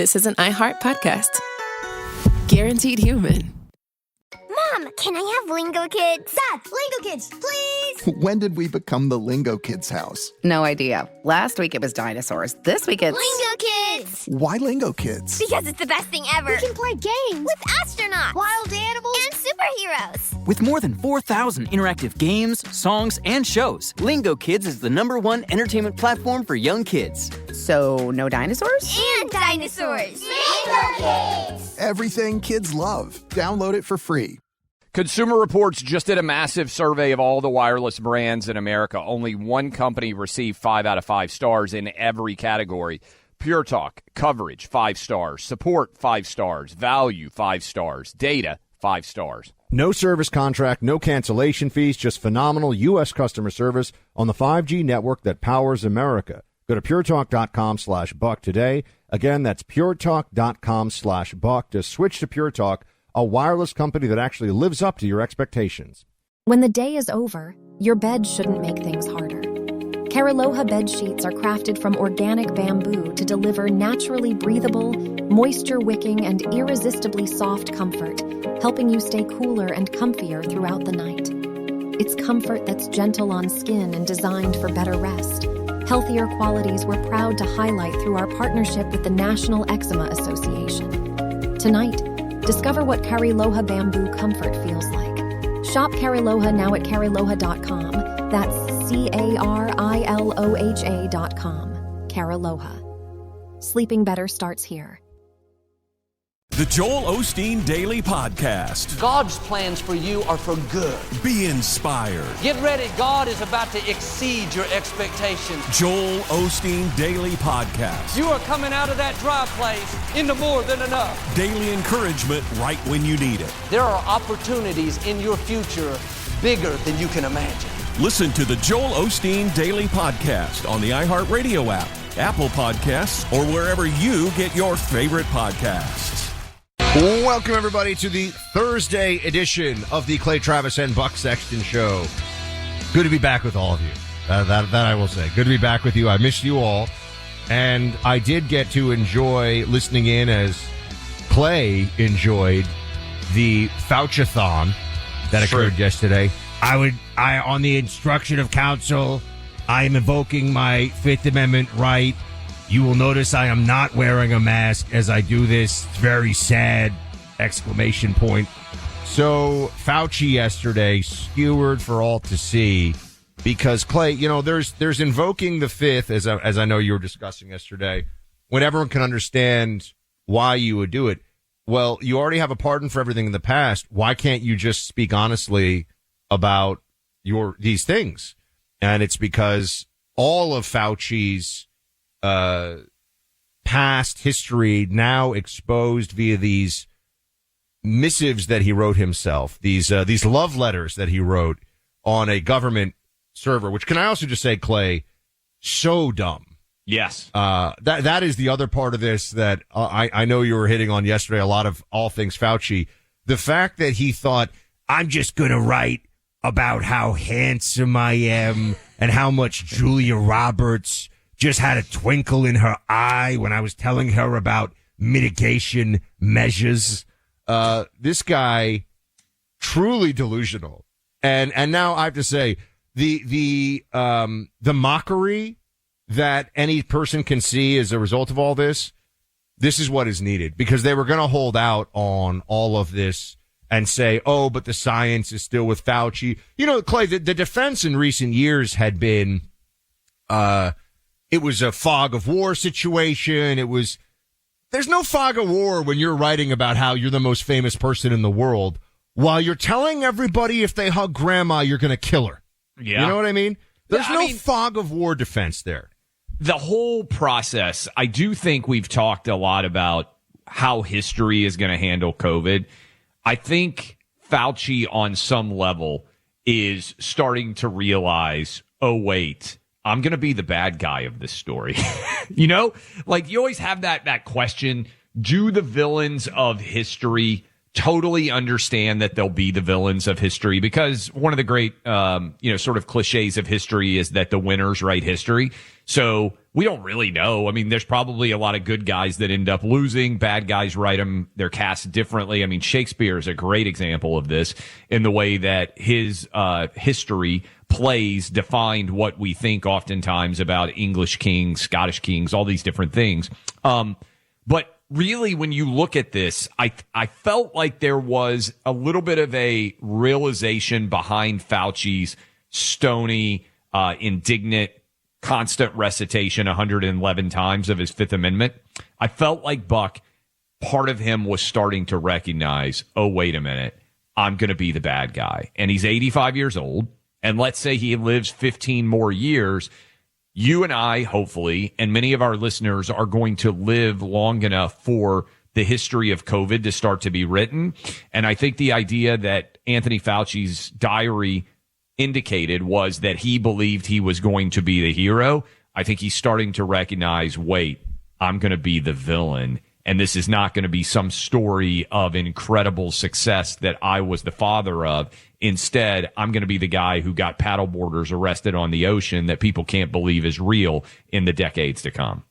this is an iHeart podcast. Guaranteed human. Mom, can I have Lingo Kids? Dad, Lingo Kids, please! When did we become the Lingo Kids house? No idea. Last week it was dinosaurs. This week it's... Lingo Kids! Why Lingo Kids? Because it's the best thing ever. We can play games with astronauts, wild animals, and superheroes. With more than 4,000 interactive games, songs, and shows, Lingo Kids is the #1 entertainment platform for young kids. So, no dinosaurs? And dinosaurs. Lingo Kids! Everything kids love. Download it for free. Consumer Reports just did a massive survey of all the wireless brands in America. Only one company received 5 out of 5 stars in every category. Pure Talk, coverage, 5 stars. Support, 5 stars. Value, 5 stars. Data, 5 stars. No service contract, no cancellation fees, just phenomenal U.S. customer service on the 5G network that powers America. Go to puretalk.com/buck today. Again, that's puretalk.com/buck to switch to Pure Talk, a wireless company that actually lives up to your expectations. When the day is over, your bed shouldn't make things harder. Cariloha bed sheets are crafted from organic bamboo to deliver naturally breathable, moisture-wicking, and irresistibly soft comfort, helping you stay cooler and comfier throughout the night. It's comfort that's gentle on skin and designed for better rest. Healthier qualities we're proud to highlight through our partnership with the National Eczema Association. Tonight, discover what Cariloha bamboo comfort feels like. Shop Cariloha now at cariloha.com. That's CARILOHA.com. Cariloha. Sleeping better starts here. The Joel Osteen Daily Podcast. God's plans for you are for good. Be inspired. Get ready. God is about to exceed your expectations. Joel Osteen Daily Podcast. You are coming out of that dry place into more than enough. Daily encouragement right when you need it. There are opportunities in your future bigger than you can imagine. Listen to the Joel Osteen Daily Podcast on the iHeartRadio app, Apple Podcasts, or wherever you get your favorite podcasts. Welcome, everybody, to the Thursday edition of the Clay, Travis, and Buck Sexton Show. Good to be back with all of you. That I will say. Good to be back with you. I missed you all. And I did get to enjoy listening in as Clay enjoyed the Fauci-thon that occurred yesterday. I, on the instruction of counsel, I am invoking my Fifth Amendment right. You will notice I am not wearing a mask as I do this. It's very sad! ! So Fauci yesterday skewered for all to see because Clay, you know, there's invoking the Fifth as I know you were discussing yesterday. When everyone can understand why you would do it. Well, you already have a pardon for everything in the past. Why can't you just speak honestly about these things? And it's because all of Fauci's past history now exposed via these missives that he wrote himself, these love letters that he wrote on a government server, which can I also just say, Clay, so dumb. Yes. That is the other part of this that I know you were hitting on yesterday, a lot of all things Fauci. The fact that he thought, I'm just going to write about how handsome I am and how much Julia Roberts just had a twinkle in her eye when I was telling her about mitigation measures. This guy, truly delusional. And now I have to say, the mockery that any person can see as a result of all this, this is what is needed, because they were going to hold out on all of this and say, oh, but the science is still with Fauci. You know, Clay, the defense in recent years had been, it was a fog of war situation. There's no fog of war when you're writing about how you're the most famous person in the world while you're telling everybody if they hug grandma, you're going to kill her. Yeah. You know what I mean? There's no fog of war defense there. The whole process, I do think we've talked a lot about how history is going to handle COVID. I think Fauci on some level is starting to realize, oh, wait, I'm going to be the bad guy of this story. You know, like you always have that question. Do the villains of history totally understand that they'll be the villains of history? Because one of the great, sort of cliches of history is that the winners write history. So we don't really know. I mean, there's probably a lot of good guys that end up losing. Bad guys write them, they're cast differently. I mean, Shakespeare is a great example of this in the way that his history plays defined what we think oftentimes about English kings, Scottish kings, all these different things. But really, when you look at this, I felt like there was a little bit of a realization behind Fauci's stony, indignant, constant recitation 111 times of his Fifth Amendment. I felt like Buck, part of him was starting to recognize, oh, wait a minute, I'm going to be the bad guy. And he's 85 years old. And let's say he lives 15 more years. You and I, hopefully, and many of our listeners are going to live long enough for the history of COVID to start to be written. And I think the idea that Anthony Fauci's diary indicated was that he believed he was going to be the hero. I think he's starting to recognize, wait, I'm going to be the villain. And this is not going to be some story of incredible success that I was the father of. Instead, I'm going to be the guy who got paddleboarders arrested on the ocean that people can't believe is real in the decades to come.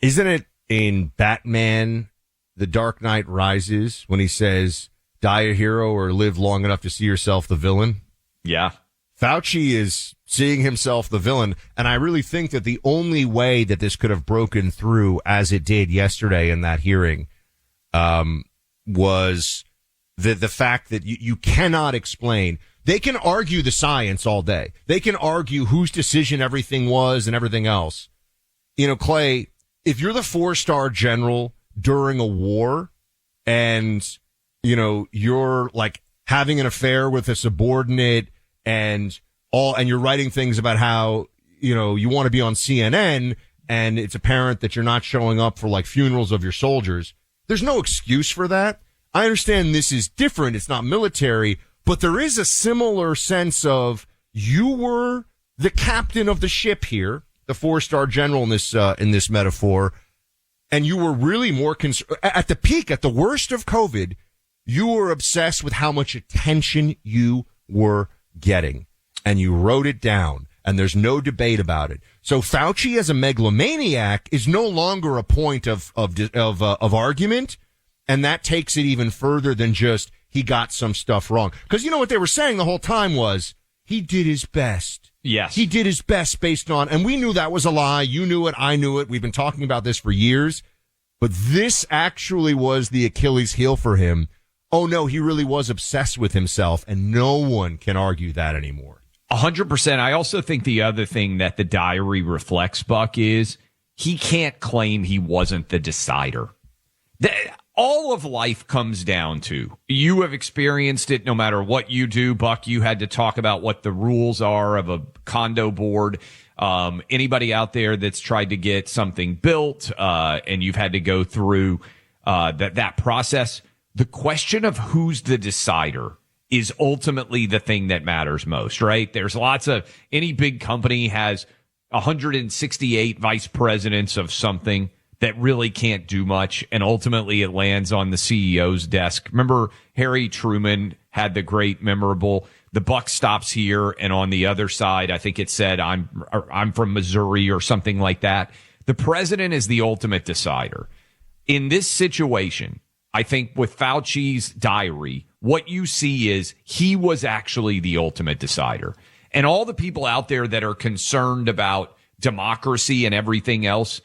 Isn't it in Batman, The Dark Knight Rises, when he says, die a hero or live long enough to see yourself the villain? Yeah. Fauci is seeing himself the villain, and I really think that the only way that this could have broken through as it did yesterday in that hearing was the fact that you cannot explain. They can argue the science all day. They can argue whose decision everything was and everything else. You know, Clay, if you're the 4-star general during a war and, you know, you're like having an affair with a subordinate and you're writing things about how, you know, you want to be on CNN and it's apparent that you're not showing up for like funerals of your soldiers. There's no excuse for that. I understand this is different. It's not military, but there is a similar sense of you were the captain of the ship here, the 4-star general in this metaphor, and you were really more at the peak, at the worst of COVID, you were obsessed with how much attention you were getting, and you wrote it down, and there's no debate about it. So Fauci as a megalomaniac is no longer a point of argument, and that takes it even further than just he got some stuff wrong. Because you know what they were saying the whole time was he did his best. Yes. He did his best based on, and we knew that was a lie. You knew it. I knew it. We've been talking about this for years. But this actually was the Achilles heel for him. Oh, no, he really was obsessed with himself, and no one can argue that anymore. 100%. I also think the other thing that the diary reflects, Buck, is he can't claim he wasn't the decider. All of life comes down to, you have experienced it no matter what you do. Buck, you had to talk about what the rules are of a condo board. Anybody out there that's tried to get something built, and you've had to go through that process, the question of who's the decider is ultimately the thing that matters most, right? There's any big company has 168 vice presidents of something that really can't do much, and ultimately it lands on the CEO's desk. Remember, Harry Truman had the great memorable, the buck stops here, and on the other side, I think it said, I'm from Missouri or something like that. The president is the ultimate decider. In this situation, I think with Fauci's diary, what you see is he was actually the ultimate decider. And all the people out there that are concerned about democracy and everything else,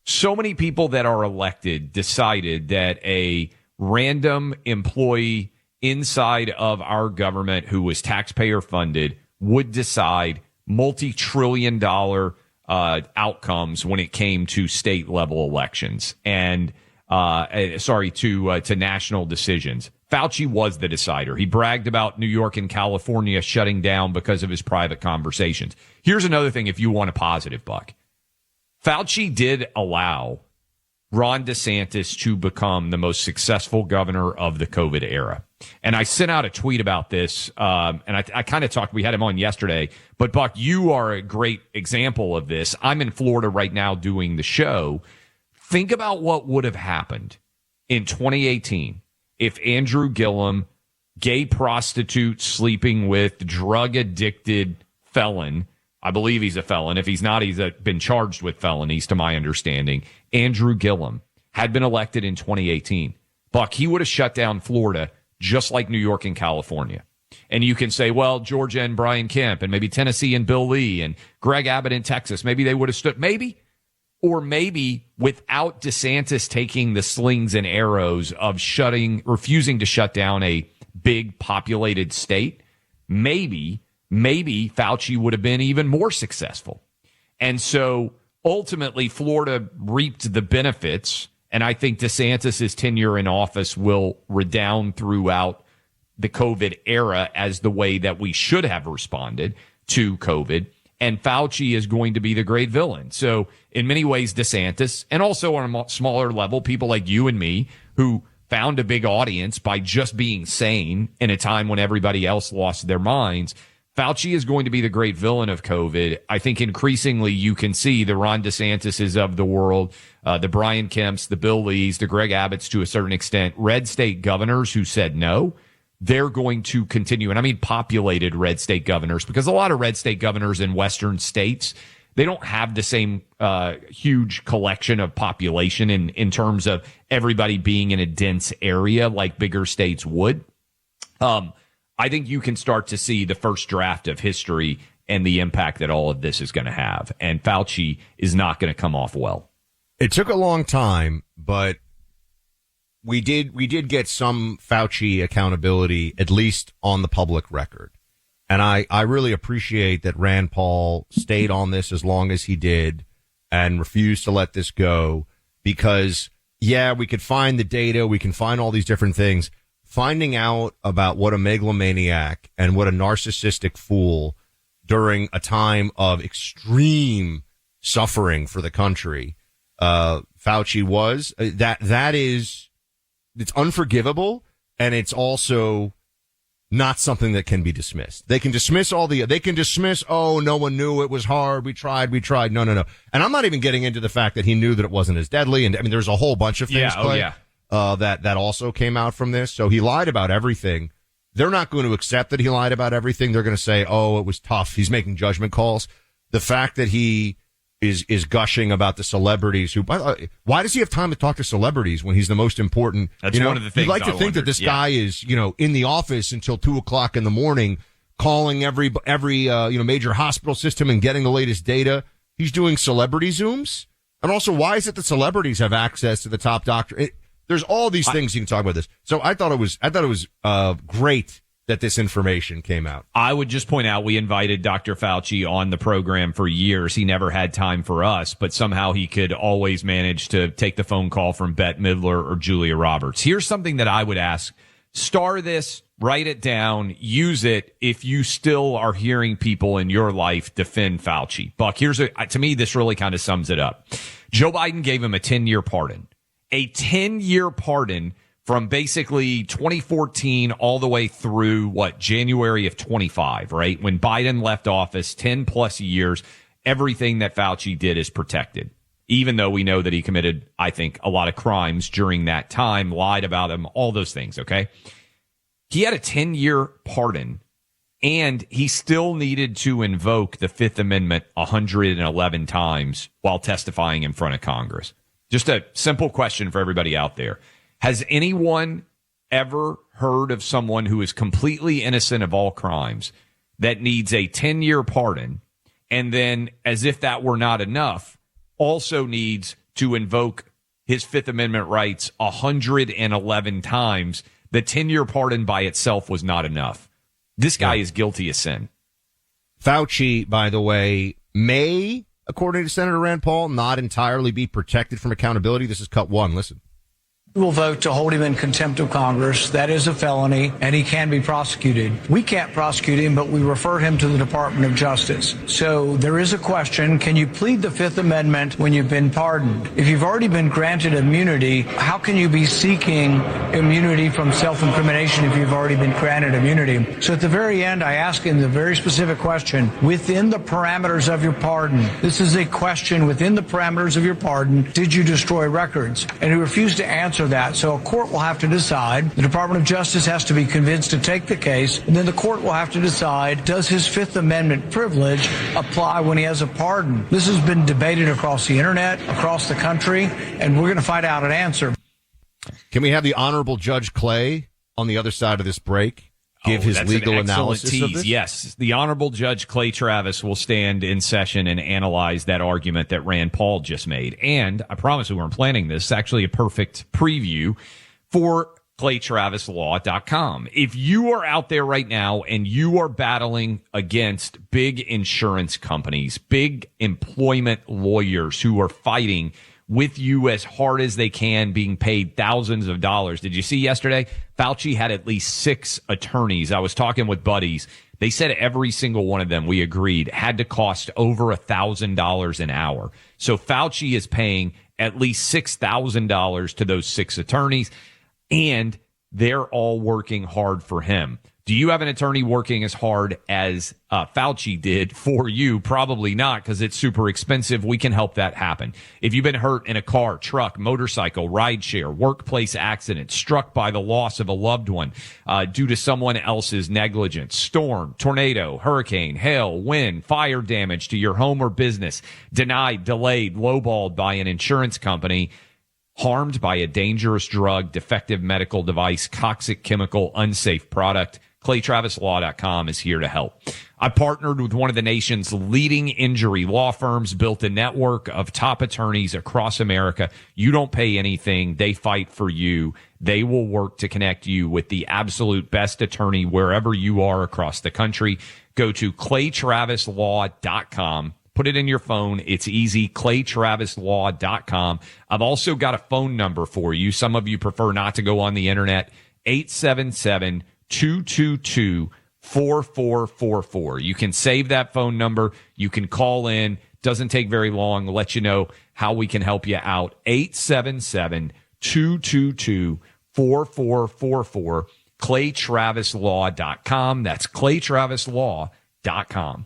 so many people that are elected decided that a random employee inside of our government who was taxpayer funded would decide multi-trillion-dollar outcomes when it came to state level elections and to national decisions. Fauci was the decider. He bragged about New York and California shutting down because of his private conversations. Here's another thing if you want a positive, Buck. Fauci did allow Ron DeSantis to become the most successful governor of the COVID era. And I sent out a tweet about this, and I kind of talked, we had him on yesterday, but Buck, you are a great example of this. I'm in Florida right now doing the show. Think about what would have happened in 2018 if Andrew Gillum, gay prostitute sleeping with drug-addicted felon, I believe he's a felon. If he's not, he's been charged with felonies, to my understanding. Andrew Gillum had been elected in 2018. Buck, he would have shut down Florida just like New York and California. And you can say, well, Georgia and Brian Kemp, and maybe Tennessee and Bill Lee, and Greg Abbott in Texas, maybe they would have stood. Maybe. Or maybe without DeSantis taking the slings and arrows of refusing to shut down a big populated state, maybe Fauci would have been even more successful. And so ultimately Florida reaped the benefits. And I think DeSantis' tenure in office will redound throughout the COVID era as the way that we should have responded to COVID. And Fauci is going to be the great villain. So in many ways, DeSantis, and also on a smaller level, people like you and me who found a big audience by just being sane in a time when everybody else lost their minds. Fauci is going to be the great villain of COVID. I think increasingly you can see the Ron DeSantises of the world, the Brian Kemps, the Bill Lees, the Greg Abbotts to a certain extent, red state governors who said no. They're going to continue. And I mean populated red state governors, because a lot of red state governors in Western states, they don't have the same huge collection of population in terms of everybody being in a dense area like bigger states would. I think you can start to see the first draft of history and the impact that all of this is going to have. And Fauci is not going to come off well. It took a long time, but we did get some Fauci accountability, at least on the public record. And I really appreciate that Rand Paul stayed on this as long as he did and refused to let this go, because, yeah, we could find the data. We can find all these different things. Finding out about what a megalomaniac and what a narcissistic fool during a time of extreme suffering for the country, Fauci was, it's unforgivable, and it's also not something that can be dismissed. They can dismiss oh, no one knew, it was hard, we tried. No. And I'm not even getting into the fact that he knew that it wasn't as deadly. And I mean, there's a whole bunch of things, that also came out from this. So he lied about everything. They're not going to accept that he lied about everything. They're going to say, oh, it was tough. He's making judgment calls. The fact that he is gushing about the celebrities who, why does he have time to talk to celebrities when he's the most important? That's one of the things. You'd like to think that this guy is, in the office until 2:00 in the morning, calling every major hospital system and getting the latest data. He's doing celebrity Zooms. And also, why is it that celebrities have access to the top doctor? There's all these things you can talk about this. So I thought it was great that this information came out. I would just point out we invited Dr. Fauci on the program for years. He never had time for us, but somehow he could always manage to take the phone call from Bette Midler or Julia Roberts. Here's something that I would ask. Star this, write it down, use it if you still are hearing people in your life defend Fauci. Buck, to me, this really kind of sums it up. Joe Biden gave him a 10-year pardon. A 10-year pardon from basically 2014 all the way through, January of 25, right? When Biden left office, 10 plus years, everything that Fauci did is protected. Even though we know that he committed, I think, a lot of crimes during that time, lied about them, all those things, okay? He had a 10-year pardon, and he still needed to invoke the Fifth Amendment 111 times while testifying in front of Congress. Just a simple question for everybody out there. Has anyone ever heard of someone who is completely innocent of all crimes that needs a 10-year pardon, and then, as if that were not enough, also needs to invoke his Fifth Amendment rights 111 times? The 10-year pardon by itself was not enough. This guy is guilty of sin. Fauci, by the way, may, according to Senator Rand Paul, not entirely be protected from accountability. This is cut one. Listen. We will vote to hold him in contempt of Congress. That is a felony, and he can be prosecuted. We can't prosecute him, but we refer him to the Department of Justice. So there is a question. Can you plead the Fifth Amendment when you've been pardoned? If you've already been granted immunity, how can you be seeking immunity from self-incrimination if you've already been granted immunity? So at the very end, I ask him the very specific question, within the parameters of your pardon. This is a question within the parameters of your pardon. Did you destroy records? And he refused to answer answer that. So a court will have to decide. The Department of Justice has to be convinced to take the case, and then the court will have to decide, does his Fifth Amendment privilege apply when he has a pardon? This has been debated across the internet, across the country, and we're going to find out an answer. Can we have the Honorable Judge Clay on the other side of this break give his legal analysis of this? Yes, the Honorable Judge Clay Travis will stand in session and analyze that argument that Rand Paul just made. And I promise we weren't planning this. It's actually a perfect preview for ClayTravisLaw.com. If you are out there right now and you are battling against big insurance companies, big employment lawyers who are fighting with you as hard as they can, being paid thousands of dollars. Did you see yesterday? Fauci had at least 6 attorneys. I was talking with buddies. They said every single one of them, we agreed, had to cost over $1,000 an hour. So Fauci is paying at least $6,000 to those 6 attorneys, and they're all working hard for him. Do you have an attorney working as hard as Fauci did for you? Probably not, because it's super expensive. We can help that happen. If you've been hurt in a car, truck, motorcycle, rideshare, workplace accident, struck by the loss of a loved one due to someone else's negligence, storm, tornado, hurricane, hail, wind, fire damage to your home or business, denied, delayed, lowballed by an insurance company, harmed by a dangerous drug, defective medical device, toxic chemical, unsafe product, ClayTravisLaw.com is here to help. I partnered with one of the nation's leading injury law firms, built a network of top attorneys across America. You don't pay anything. They fight for you. They will work to connect you with the absolute best attorney wherever you are across the country. Go to ClayTravisLaw.com. Put it in your phone. It's easy. ClayTravisLaw.com. I've also got a phone number for you. Some of you prefer not to go on the internet. 877-222-4444. You can save that phone number. You can call in. Doesn't take very long. We'll let you know how we can help you out. 877-222-4444. ClayTravisLaw.com. That's ClayTravisLaw.com.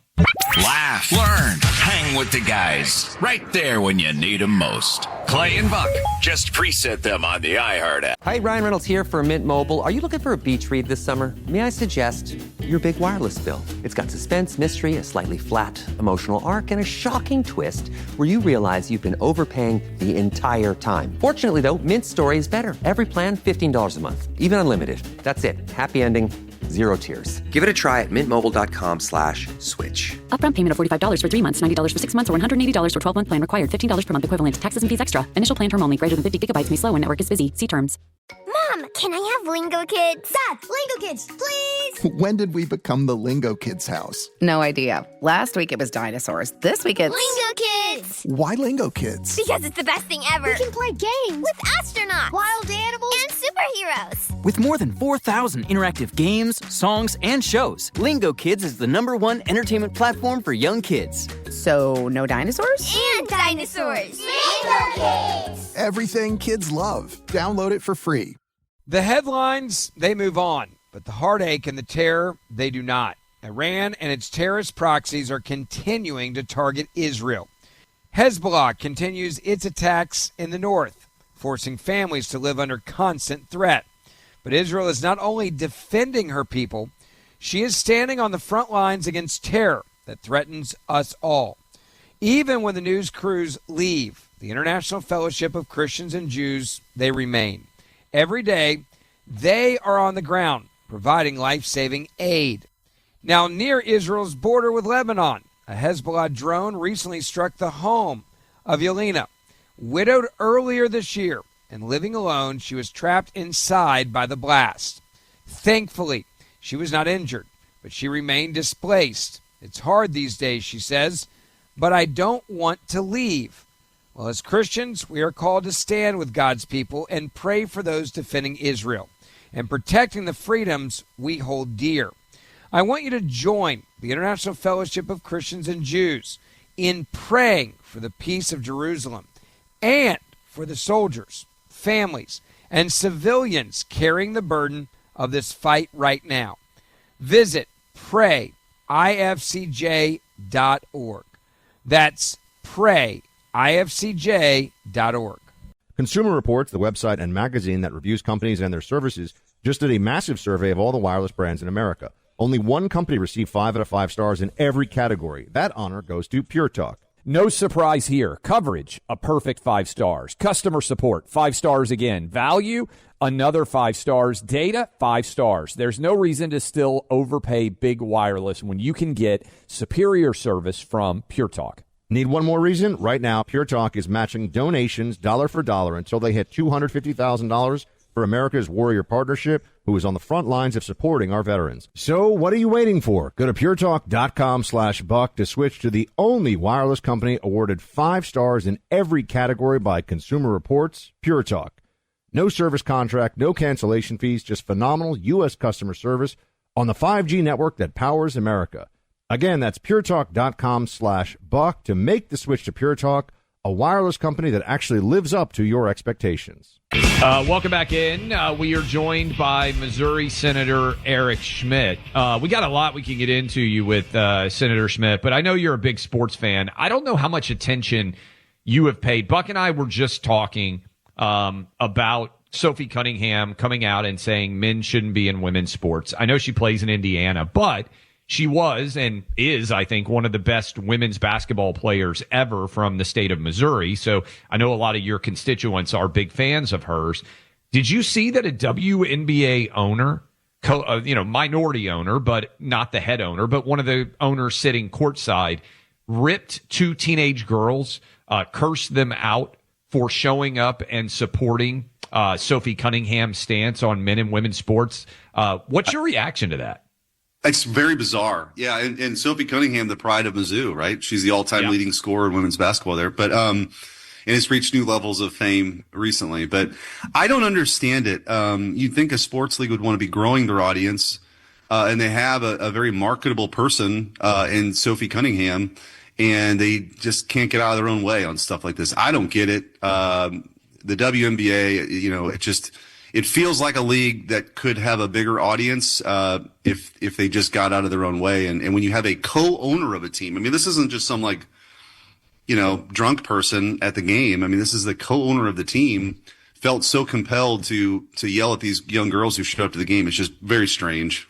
Laugh, learn, hang with the guys. Right there when you need them most. Clay and Buck. Just preset them on the iHeart app. Hi, Ryan Reynolds here for Mint Mobile. Are you looking for a beach read this summer? May I suggest your big wireless bill? It's got suspense, mystery, a slightly flat, emotional arc, and a shocking twist where you realize you've been overpaying the entire time. Fortunately, though, Mint's story is better. Every plan, $15 a month. Even unlimited. That's it. Happy ending. 0 tears. Give it a try at mintmobile.com/switch. Upfront payment of $45 for 3 months, $90 for 6 months, or $180 for 12-month plan required. $15 per month equivalent. Taxes and fees extra. Initial plan term only. Greater than 50 gigabytes may slow when network is busy. See terms. Mom, can I have Lingo Kids? Dad, Lingo Kids, please! When did we become the Lingo Kids house? No idea. Last week it was dinosaurs. This week it's... Lingo Kids! Why Lingo Kids? Because it's the best thing ever. We can play games with astronauts, wild animals, and superheroes. With more than 4,000 interactive games, songs, and shows, Lingo Kids is the #1 entertainment platform for young kids. So, no dinosaurs? And dinosaurs! Lingo Kids! Everything kids love. Download it for free. The headlines, they move on, but the heartache and the terror, they do not. Iran and its terrorist proxies are continuing to target Israel. Hezbollah continues its attacks in the north, forcing families to live under constant threat. But Israel is not only defending her people, she is standing on the front lines against terror that threatens us all. Even when the news crews leave, the International Fellowship of Christians and Jews, they remain. Every day, they are on the ground, providing life-saving aid. Now, near Israel's border with Lebanon, a Hezbollah drone recently struck the home of Yelena. Widowed earlier this year and living alone, she was trapped inside by the blast. Thankfully, she was not injured, but she remained displaced. It's hard these days, she says, but I don't want to leave. Well, as Christians, we are called to stand with God's people and pray for those defending Israel and protecting the freedoms we hold dear. I want you to join the International Fellowship of Christians and Jews in praying for the peace of Jerusalem and for the soldiers, families, and civilians carrying the burden of this fight right now. Visit prayifcj.org. That's prayifcj.org. Consumer Reports, the website and magazine that reviews companies and their services, just did a massive survey of all the wireless brands in America. Only one company received 5 out of 5 stars in every category. That honor goes to Pure Talk. No surprise here. Coverage, a perfect 5 stars. Customer support, 5 stars again. Value, another 5 stars. Data, 5 stars. There's no reason to still overpay big wireless when you can get superior service from Pure Talk. Need one more reason? Right now, Pure Talk is matching donations dollar for dollar until they hit $250,000 for America's Warrior Partnership, who is on the front lines of supporting our veterans. So what are you waiting for? Go to puretalk.com/buck to switch to the only wireless company awarded 5 stars in every category by Consumer Reports, Pure Talk. No service contract, no cancellation fees, just phenomenal U.S. customer service on the 5G network that powers America. Again, that's puretalk.com/buck to make the switch to Pure Talk, a wireless company that actually lives up to your expectations. Welcome back in. We are joined by Missouri Senator Eric Schmitt. We got a lot we can get into you with Senator Schmitt, but I know you're a big sports fan. I don't know how much attention you have paid. Buck and I were just talking about Sophie Cunningham coming out and saying men shouldn't be in women's sports. I know she plays in Indiana, but she was and is, I think, one of the best women's basketball players ever from the state of Missouri. So I know a lot of your constituents are big fans of hers. Did you see that a WNBA owner, minority owner, but not the head owner, but one of the owners sitting courtside, ripped 2 teenage girls, cursed them out for showing up and supporting Sophie Cunningham's stance on men and women's sports? What's your reaction to that? It's very bizarre. Yeah. And Sophie Cunningham, the pride of Mizzou, right? She's the all-time leading scorer in women's basketball there. But, and it's reached new levels of fame recently, but I don't understand it. You'd think a sports league would want to be growing their audience. And they have a very marketable person, in Sophie Cunningham, and they just can't get out of their own way on stuff like this. I don't get it. The WNBA, it feels like a league that could have a bigger audience if they just got out of their own way. And when you have a co-owner of a team, I mean, this isn't just some drunk person at the game. I mean, this is the co-owner of the team, felt so compelled to yell at these young girls who showed up to the game. It's just very strange.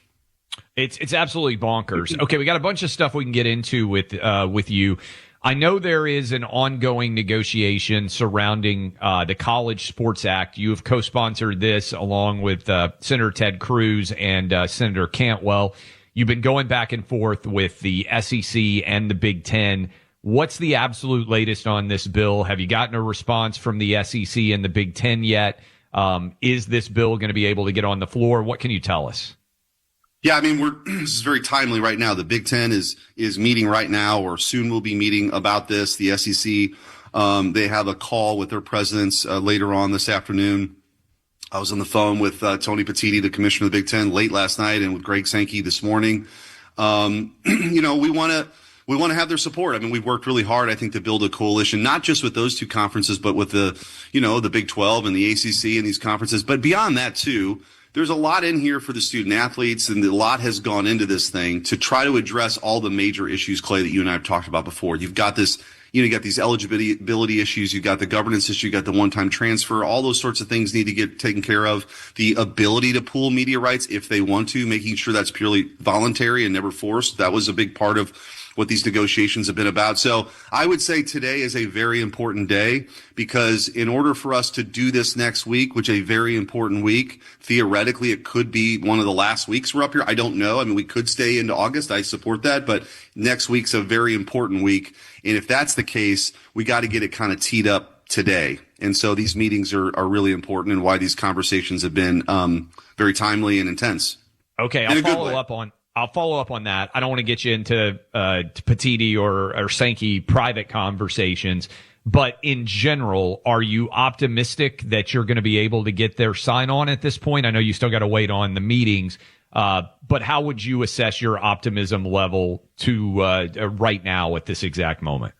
It's absolutely bonkers. Okay, we got a bunch of stuff we can get into with you. I know there is an ongoing negotiation surrounding the College Sports Act. You have co-sponsored this along with Senator Ted Cruz and Senator Cantwell. You've been going back and forth with the SEC and the Big Ten. What's the absolute latest on this bill? Have you gotten a response from the SEC and the Big Ten yet? Is this bill going to be able to get on the floor? What can you tell us? Yeah, I mean, this is very timely right now. The Big Ten is meeting right now, or soon will be meeting about this. The SEC, they have a call with their presidents later on this afternoon. I was on the phone with Tony Petitti, the commissioner of the Big Ten, late last night, and with Greg Sankey this morning. We want to have their support. I mean, we've worked really hard, I think, to build a coalition, not just with those two conferences, but with the Big 12 and the ACC and these conferences. But beyond that, too, there's a lot in here for the student athletes, and a lot has gone into this thing to try to address all the major issues, Clay, that you and I have talked about before. You've got this, you got these eligibility issues. You've got the governance issue. You've got the one-time transfer. All those sorts of things need to get taken care of. The ability to pool media rights if they want to, making sure that's purely voluntary and never forced. That was a big part of what these negotiations have been about. So I would say today is a very important day, because in order for us to do this next week, which is a very important week, theoretically it could be one of the last weeks we're up here. I don't know. I mean, we could stay into August. I support that, but next week's a very important week. And if that's the case, we got to get it kind of teed up today. And so these meetings are really important, and why these conversations have been very timely and intense. Okay, I'll follow up on that. I don't want to get you into Petitti or Sankey private conversations, but in general, are you optimistic that you're going to be able to get their sign on at this point? I know you still got to wait on the meetings, but how would you assess your optimism level to right now at this exact moment?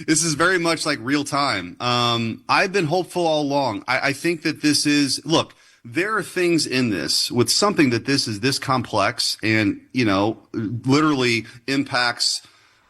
This is very much like real time. I've been hopeful all along. I think that this is, look, there are things in this with something that this is this complex and, literally impacts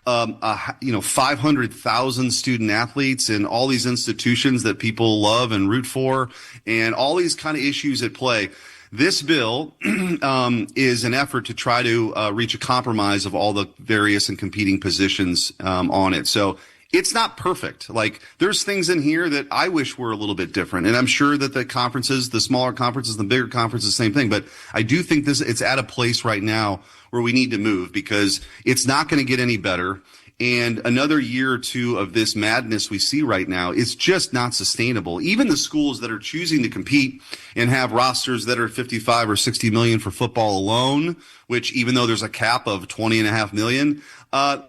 500,000 student athletes and all these institutions that people love and root for, and all these kind of issues at play. This bill is an effort to try to reach a compromise of all the various and competing positions on it. So it's not perfect. Like, there's things in here that I wish were a little bit different. And I'm sure that the conferences, the smaller conferences, the bigger conferences, the same thing. But I do think it's at a place right now where we need to move, because it's not going to get any better. And another year or two of this madness we see right now is just not sustainable. Even the schools that are choosing to compete and have rosters that are 55 or 60 million for football alone, which even though there's a cap of 20.5 million,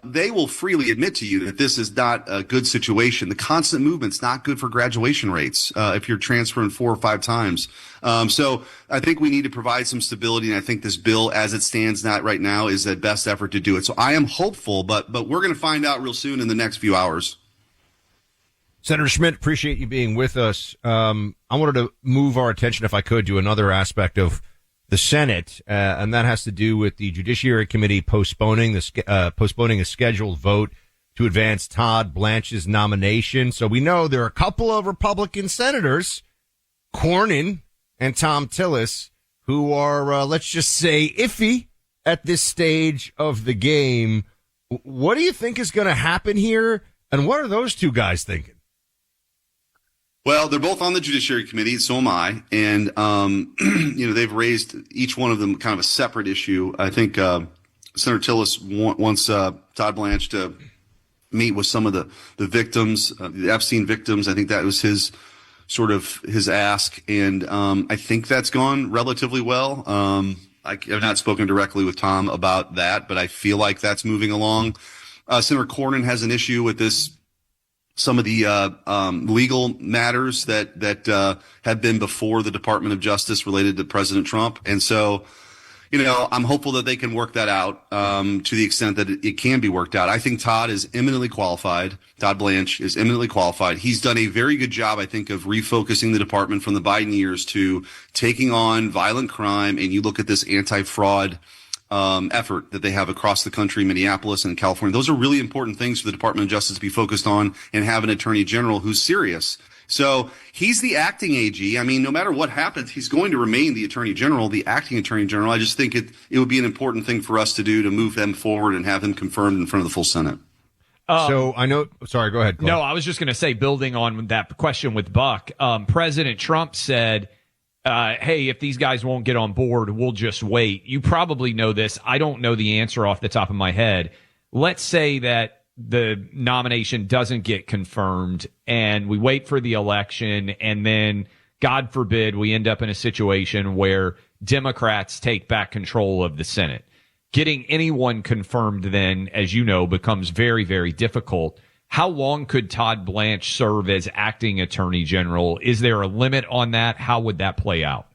they will freely admit to you that this is not a good situation. The constant movement's not good for graduation rates if you're transferring 4 or 5 times. So I think we need to provide some stability, and I think this bill, as it stands right now, is the best effort to do it. So I am hopeful, but we're going to find out real soon in the next few hours. Senator Schmidt, appreciate you being with us. I wanted to move our attention, if I could, to another aspect of the Senate, and that has to do with the Judiciary Committee postponing a scheduled vote to advance Todd Blanche's nomination. So we know there are a couple of Republican senators, Cornyn and Tom Tillis, who are, let's just say, iffy at this stage of the game. What do you think is going to happen here, and what are those two guys thinking? Well, they're both on the Judiciary Committee, so am I. And, they've raised each one of them kind of a separate issue. I think Senator Tillis wants Todd Blanche to meet with some of the victims, the Epstein victims. I think that was his ask. And I think that's gone relatively well. I've not spoken directly with Tom about that, but I feel like that's moving along. Senator Cornyn has an issue with this. Some of the legal matters that have been before the Department of Justice related to President Trump. And so, I'm hopeful that they can work that out to the extent that it can be worked out. I think Todd is eminently qualified. Todd Blanche is eminently qualified. He's done a very good job, I think, of refocusing the department from the Biden years to taking on violent crime. And you look at this anti-fraud effort that they have across the country, Minneapolis and California. Those are really important things for the Department of Justice to be focused on, and have an attorney general who's serious. So he's the acting AG. I mean, no matter what happens, he's going to remain the attorney general, the acting attorney general. I just think it would be an important thing for us to do to move them forward and have them confirmed in front of the full Senate. So I know, sorry, go ahead. No, I was just going to say, building on that question with Buck, President Trump said, hey, if these guys won't get on board, we'll just wait. You probably know this. I don't know the answer off the top of my head. Let's say that the nomination doesn't get confirmed and we wait for the election, and then, God forbid, we end up in a situation where Democrats take back control of the Senate. Getting anyone confirmed then, as you know, becomes very, very difficult. How long could Todd Blanche serve as acting attorney general? Is there a limit on that? How would that play out?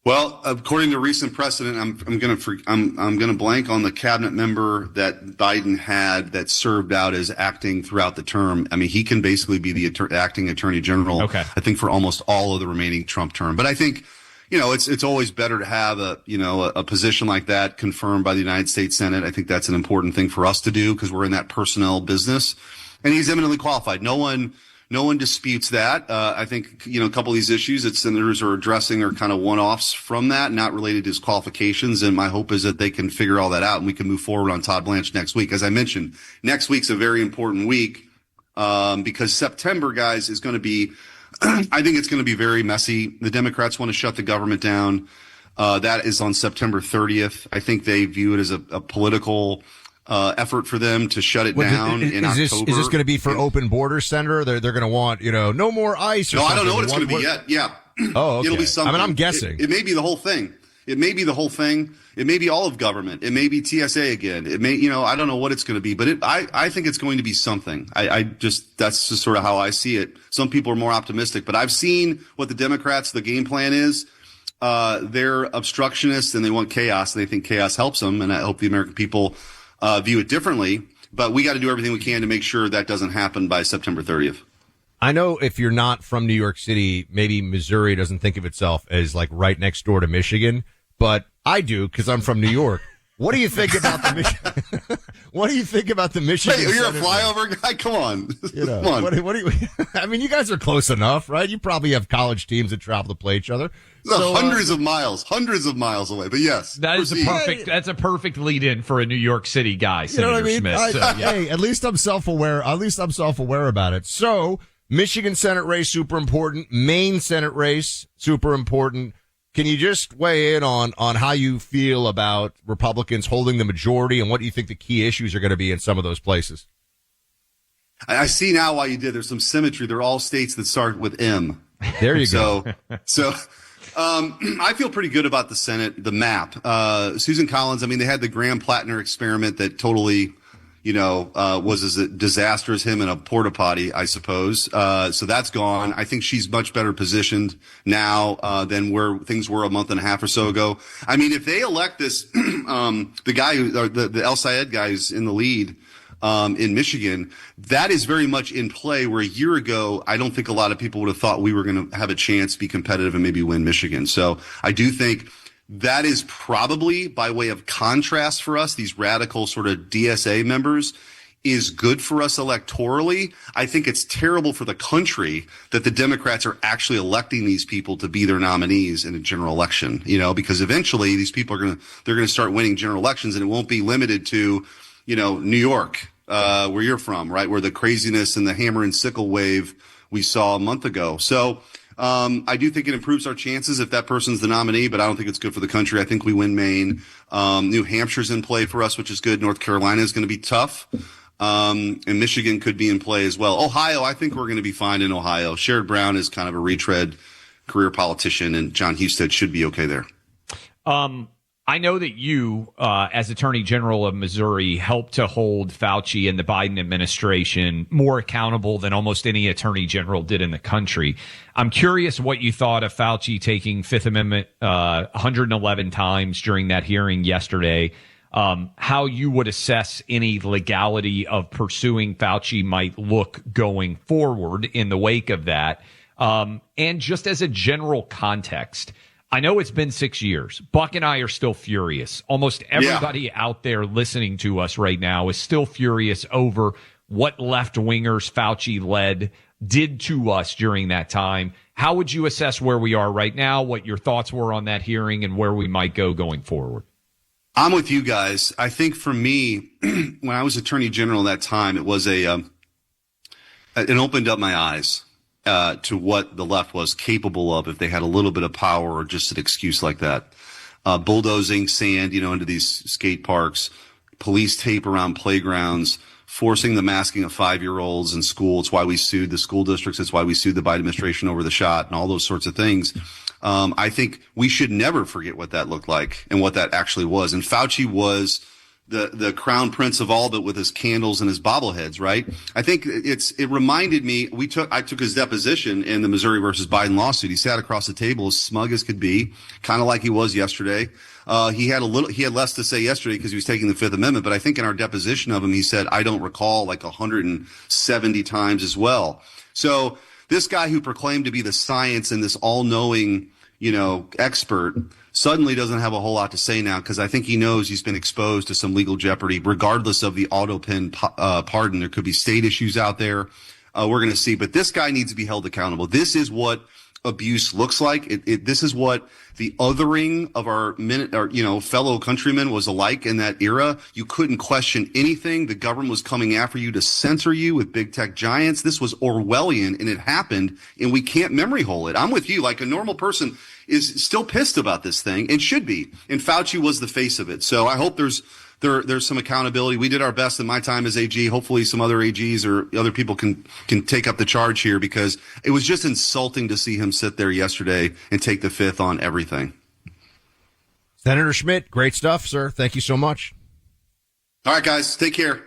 Well, according to recent precedent, I'm going to blank on the cabinet member that Biden had that served out as acting throughout the term. I mean, he can basically be the acting attorney general. Okay. I think for almost all of the remaining Trump term. But I think, it's always better to have a position like that confirmed by the United States Senate. I think that's an important thing for us to do because we're in that personnel business. And he's eminently qualified. No one disputes that. I think, a couple of these issues that senators are addressing are kind of one-offs from that, not related to his qualifications. And my hope is that they can figure all that out and we can move forward on Todd Blanche next week. As I mentioned, next week's a very important week because September, guys, is going to be, I think it's going to be very messy. The Democrats want to shut the government down. That is on September 30th. I think they view it as a political effort for them to shut it down in October. Is this going to be for open borders, Senator? They're going to want, no more ICE or something. I don't know what it's going to be yet. Yeah. Oh, okay. It'll be something. I mean, I'm guessing. It may be the whole thing. It may be the whole thing. It may be all of government. It may be TSA again. It may, I don't know what it's going to be, but I think it's going to be something. That's just sort of how I see it. Some people are more optimistic, but I've seen what the Democrats, the game plan is. They're obstructionists and they want chaos and they think chaos helps them. And I hope the American people view it differently, but we got to do everything we can to make sure that doesn't happen by September 30th. I know if you're not from New York City, maybe Missouri doesn't think of itself as like right next door to Michigan, but I do because I'm from New York. What do you think about the What do you think about the Michigan? Hey, you're a Senate flyover guy. Come on, You know, come on. what do you? I mean, you guys are close enough, right? You probably have college teams that travel to play each other. Hundreds of miles away. But yes, that's a perfect lead in for a New York City guy, You know Senator what I mean? Smith. So, yeah. Hey, at least I'm self-aware. At least I'm self-aware about it. So, Michigan Senate race, super important. Maine Senate race, super important. Can you just weigh in on how you feel about Republicans holding the majority and what you think the key issues are going to be in some of those places? I see now why you did. There's some symmetry. They're all states that start with M. There you go. So I feel pretty good about the Senate, the map. Susan Collins, I mean, they had the Graham-Plattner experiment that totally, was as a disaster as him in a porta potty, I suppose. So that's gone. I think she's much better positioned now than where things were a month and a half or so ago. I mean, if they elect this, the guy the El Sayed guy who's in the lead in Michigan, that is very much in play, where a year ago, I don't think a lot of people would have thought we were going to have a chance, be competitive, and maybe win Michigan. So I do think that is probably, by way of contrast for us, these radical sort of DSA members, is good for us electorally. I think it's terrible for the country that the Democrats are actually electing these people to be their nominees in a general election, because eventually these people they're going to start winning general elections, and it won't be limited to, New York, where you're from, right? Where the craziness and the hammer and sickle wave we saw a month ago. So, I do think it improves our chances if that person's the nominee, but I don't think it's good for the country. I think we win Maine. New Hampshire's in play for us, which is good. North Carolina is going to be tough. And Michigan could be in play as well. Ohio, I think we're going to be fine in Ohio. Sherrod Brown is kind of a retread career politician, and John Husted should be okay there. I know that you, as Attorney General of Missouri, helped to hold Fauci and the Biden administration more accountable than almost any attorney general did in the country. I'm curious what you thought of Fauci taking Fifth Amendment 111 times during that hearing yesterday, how you would assess any legality of pursuing Fauci might look going forward in the wake of that, and just as a general context. I know it's been 6 years. Buck and I are still furious. Almost everybody out there listening to us right now is still furious over what left-wingers Fauci led did to us during that time. How would you assess where we are right now, what your thoughts were on that hearing, and where we might go going forward? I'm with you guys. I think for me, when I was Attorney General at that time, it was it opened up my eyes to what the left was capable of if they had a little bit of power or just an excuse like that. Bulldozing sand, into these skate parks, police tape around playgrounds, forcing the masking of 5-year-olds in school. It's why we sued the school districts. It's why we sued the Biden administration over the shot and all those sorts of things. I think we should never forget what that looked like and what that actually was. And Fauci was the crown prince of all, but with his candles and his bobbleheads, right? I think it reminded me, I took his deposition in the Missouri versus Biden lawsuit. He sat across the table as smug as could be, kind of like he was yesterday. He had less to say yesterday because he was taking the Fifth Amendment, but I think in our deposition of him, he said, I don't recall, like 170 times as well. So this guy who proclaimed to be the science and this all-knowing, expert suddenly doesn't have a whole lot to say now, because I think he knows he's been exposed to some legal jeopardy, regardless of the auto pen pardon. There could be state issues out there. We're going to see, but this guy needs to be held accountable. This is what abuse looks like. This is what the othering of our fellow countrymen was alike in that era. You couldn't question anything. The government was coming after you to censor you with big tech giants. This was Orwellian, and it happened, and we can't memory hole it. I'm with you. Like, a normal person is still pissed about this thing and should be. And Fauci was the face of it. So I hope there's some accountability. We did our best in my time as AG. Hopefully some other AGs or other people can take up the charge here, because it was just insulting to see him sit there yesterday and take the fifth on everything. Senator Schmidt, great stuff, sir. Thank you so much. All right, guys, take care.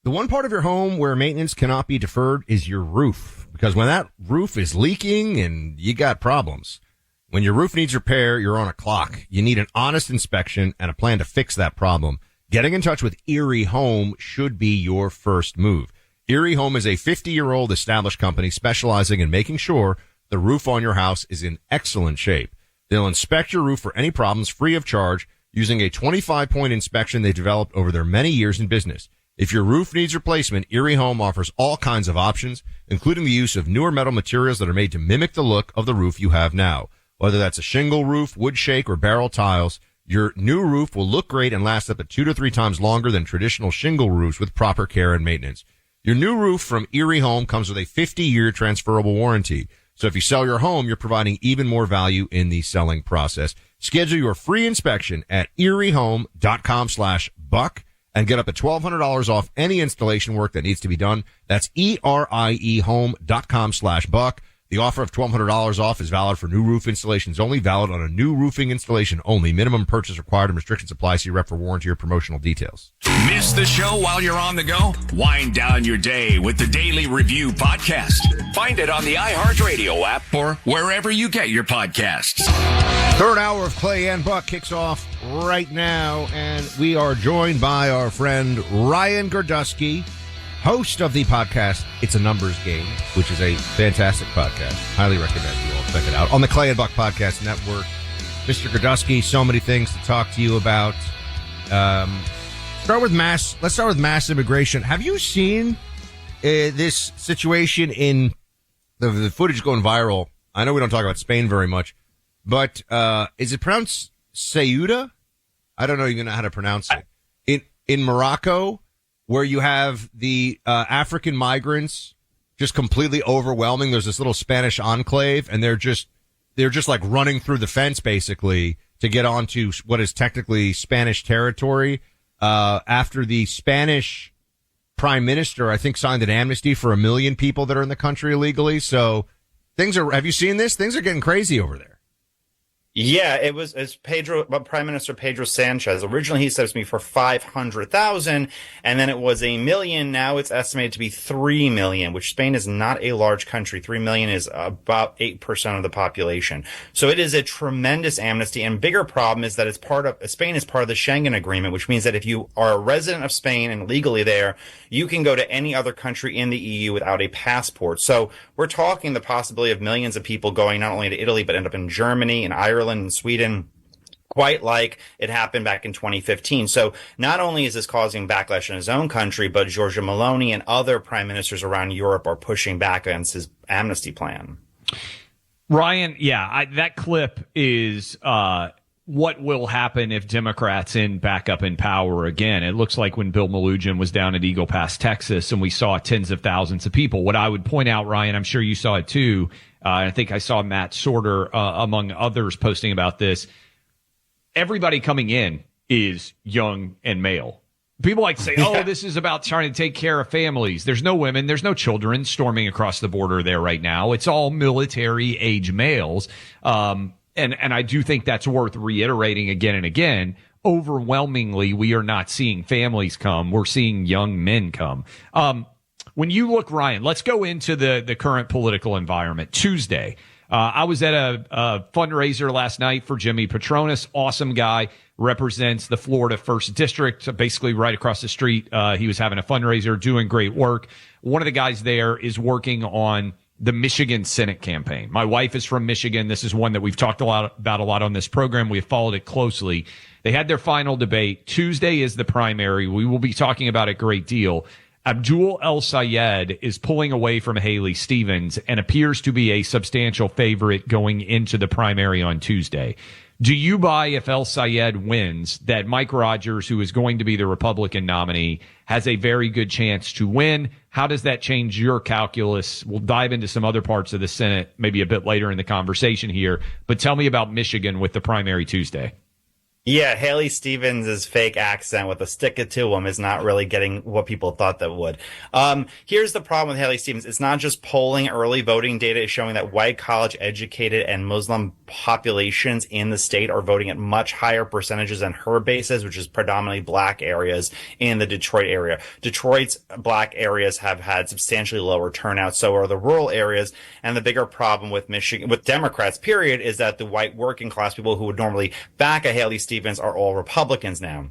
The one part of your home where maintenance cannot be deferred is your roof, because when that roof is leaking and you got problems, when your roof needs repair, you're on a clock. You need an honest inspection and a plan to fix that problem. Getting in touch with Erie Home should be your first move. Erie Home is a 50-year-old established company specializing in making sure the roof on your house is in excellent shape. They'll inspect your roof for any problems free of charge, using a 25-point inspection they developed over their many years in business. If your roof needs replacement, Erie Home offers all kinds of options, including the use of newer metal materials that are made to mimic the look of the roof you have now. Whether that's a shingle roof, wood shake, or barrel tiles, your new roof will look great and last up to 2 to 3 times longer than traditional shingle roofs with proper care and maintenance. Your new roof from Erie Home comes with a 50-year transferable warranty. So if you sell your home, you're providing even more value in the selling process. Schedule your free inspection at eriehome.com/buck and get up to $1,200 off any installation work that needs to be done. That's eriehome.com/buck. The offer of $1,200 off is valid for new roof installations only, valid on a new roofing installation only. Minimum purchase required and restrictions apply. See rep for warranty or promotional details. Miss the show while you're on the go? Wind down your day with the Daily Review podcast. Find it on the iHeartRadio app or wherever you get your podcasts. Third hour of Clay and Buck kicks off right now, and we are joined by our friend Ryan Gerdusky, host of the podcast It's a Numbers Game, which is a fantastic podcast. Highly recommend you all check it out on the Clay and Buck Podcast Network. Mr. Gerdusky, so many things to talk to you about. Let's start with mass immigration. Have you seen this situation in the footage going viral? I know we don't talk about Spain very much, but is it pronounced Ceuta? I don't know even know how to pronounce it. In Morocco, where you have the African migrants just completely overwhelming. There's this little Spanish enclave, and they're just like running through the fence basically to get onto what is technically Spanish territory. After the Spanish prime minister, I think, signed an amnesty for 1 million people that are in the country illegally. So have you seen this? Things are getting crazy over there. Yeah, it's Prime Minister Pedro Sanchez. Originally, he said it was me for 500,000, and then it was 1 million. Now it's estimated to be 3 million, which Spain is not a large country. 3 million is about 8% of the population. So it is a tremendous amnesty. And bigger problem is that Spain is part of the Schengen Agreement, which means that if you are a resident of Spain and legally there, you can go to any other country in the EU without a passport. So we're talking the possibility of millions of people going not only to Italy, but end up in Germany and Ireland and Sweden, quite like it happened back in 2015. So not only is this causing backlash in his own country, but Giorgia Meloni and other prime ministers around Europe are pushing back against his amnesty plan. Ryan, that clip is what will happen if Democrats end back up in power again. It looks like when Bill Melugin was down at Eagle Pass, Texas, and we saw tens of thousands of people. What I would point out, Ryan, I'm sure you saw it too, I think I saw Matt Sorter, among others, posting about this. Everybody coming in is young and male. People like to say, this is about trying to take care of families. There's no women, there's no children storming across the border there right now. It's all military age males. And I do think that's worth reiterating again and again. Overwhelmingly, we are not seeing families come. We're seeing young men come. When you look, Ryan, let's go into the current political environment. Tuesday, I was at a fundraiser last night for Jimmy Petronas. Awesome guy, represents the Florida 1st District, basically right across the street. He was having a fundraiser, doing great work. One of the guys there is working on the Michigan Senate campaign. My wife is from Michigan. This is one that we've talked about a lot on this program. We have followed it closely. They had their final debate. Tuesday is the primary. We will be talking about it a great deal. Abdul El Sayed is pulling away from Haley Stevens and appears to be a substantial favorite going into the primary on Tuesday. Do you buy, if El Sayed wins, that Mike Rogers, who is going to be the Republican nominee, has a very good chance to win? How does that change your calculus? We'll dive into some other parts of the Senate maybe a bit later in the conversation here, but tell me about Michigan with the primary Tuesday. Yeah, Haley Stevens' fake accent with a stick it to him is not really getting what people thought that would. Here's the problem with Haley Stevens. It's not just polling. Early voting data is showing that white, college-educated, and Muslim populations in the state are voting at much higher percentages than her bases, which is predominantly black areas in the Detroit area. Detroit's black areas have had substantially lower turnout, so are the rural areas. And the bigger problem with Michigan, with Democrats, period, is that the white working class people who would normally back a Haley Stevens are all Republicans now.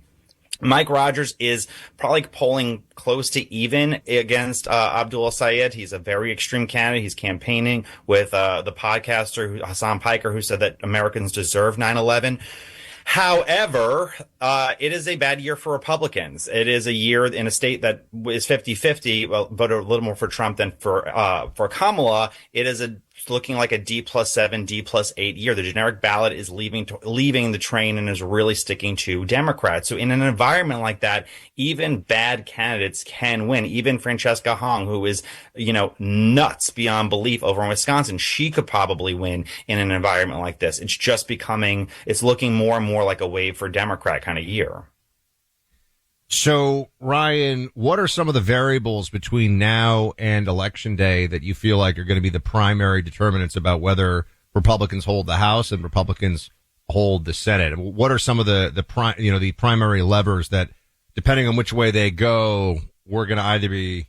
Mike Rogers is probably polling close to even against Abdul Sayed. He's a very extreme candidate. He's campaigning with the podcaster Hassan Piker, who said that Americans deserve 9/11. However, it is a bad year for Republicans. It is a year in a state that is 50-50, well, voted a little more for Trump than for Kamala. It is looking like a D+7, D+8 year. The generic ballot is leaving the train and is really sticking to Democrats. So in an environment like that, even bad candidates can win. Even Francesca Hong, who is, nuts beyond belief over in Wisconsin, she could probably win in an environment like this. It's looking more and more like a wave for Democrat kind of year. So, Ryan, what are some of the variables between now and Election Day that you feel like are going to be the primary determinants about whether Republicans hold the House and Republicans hold the Senate? What are some of the primary levers that, depending on which way they go, we're going to either be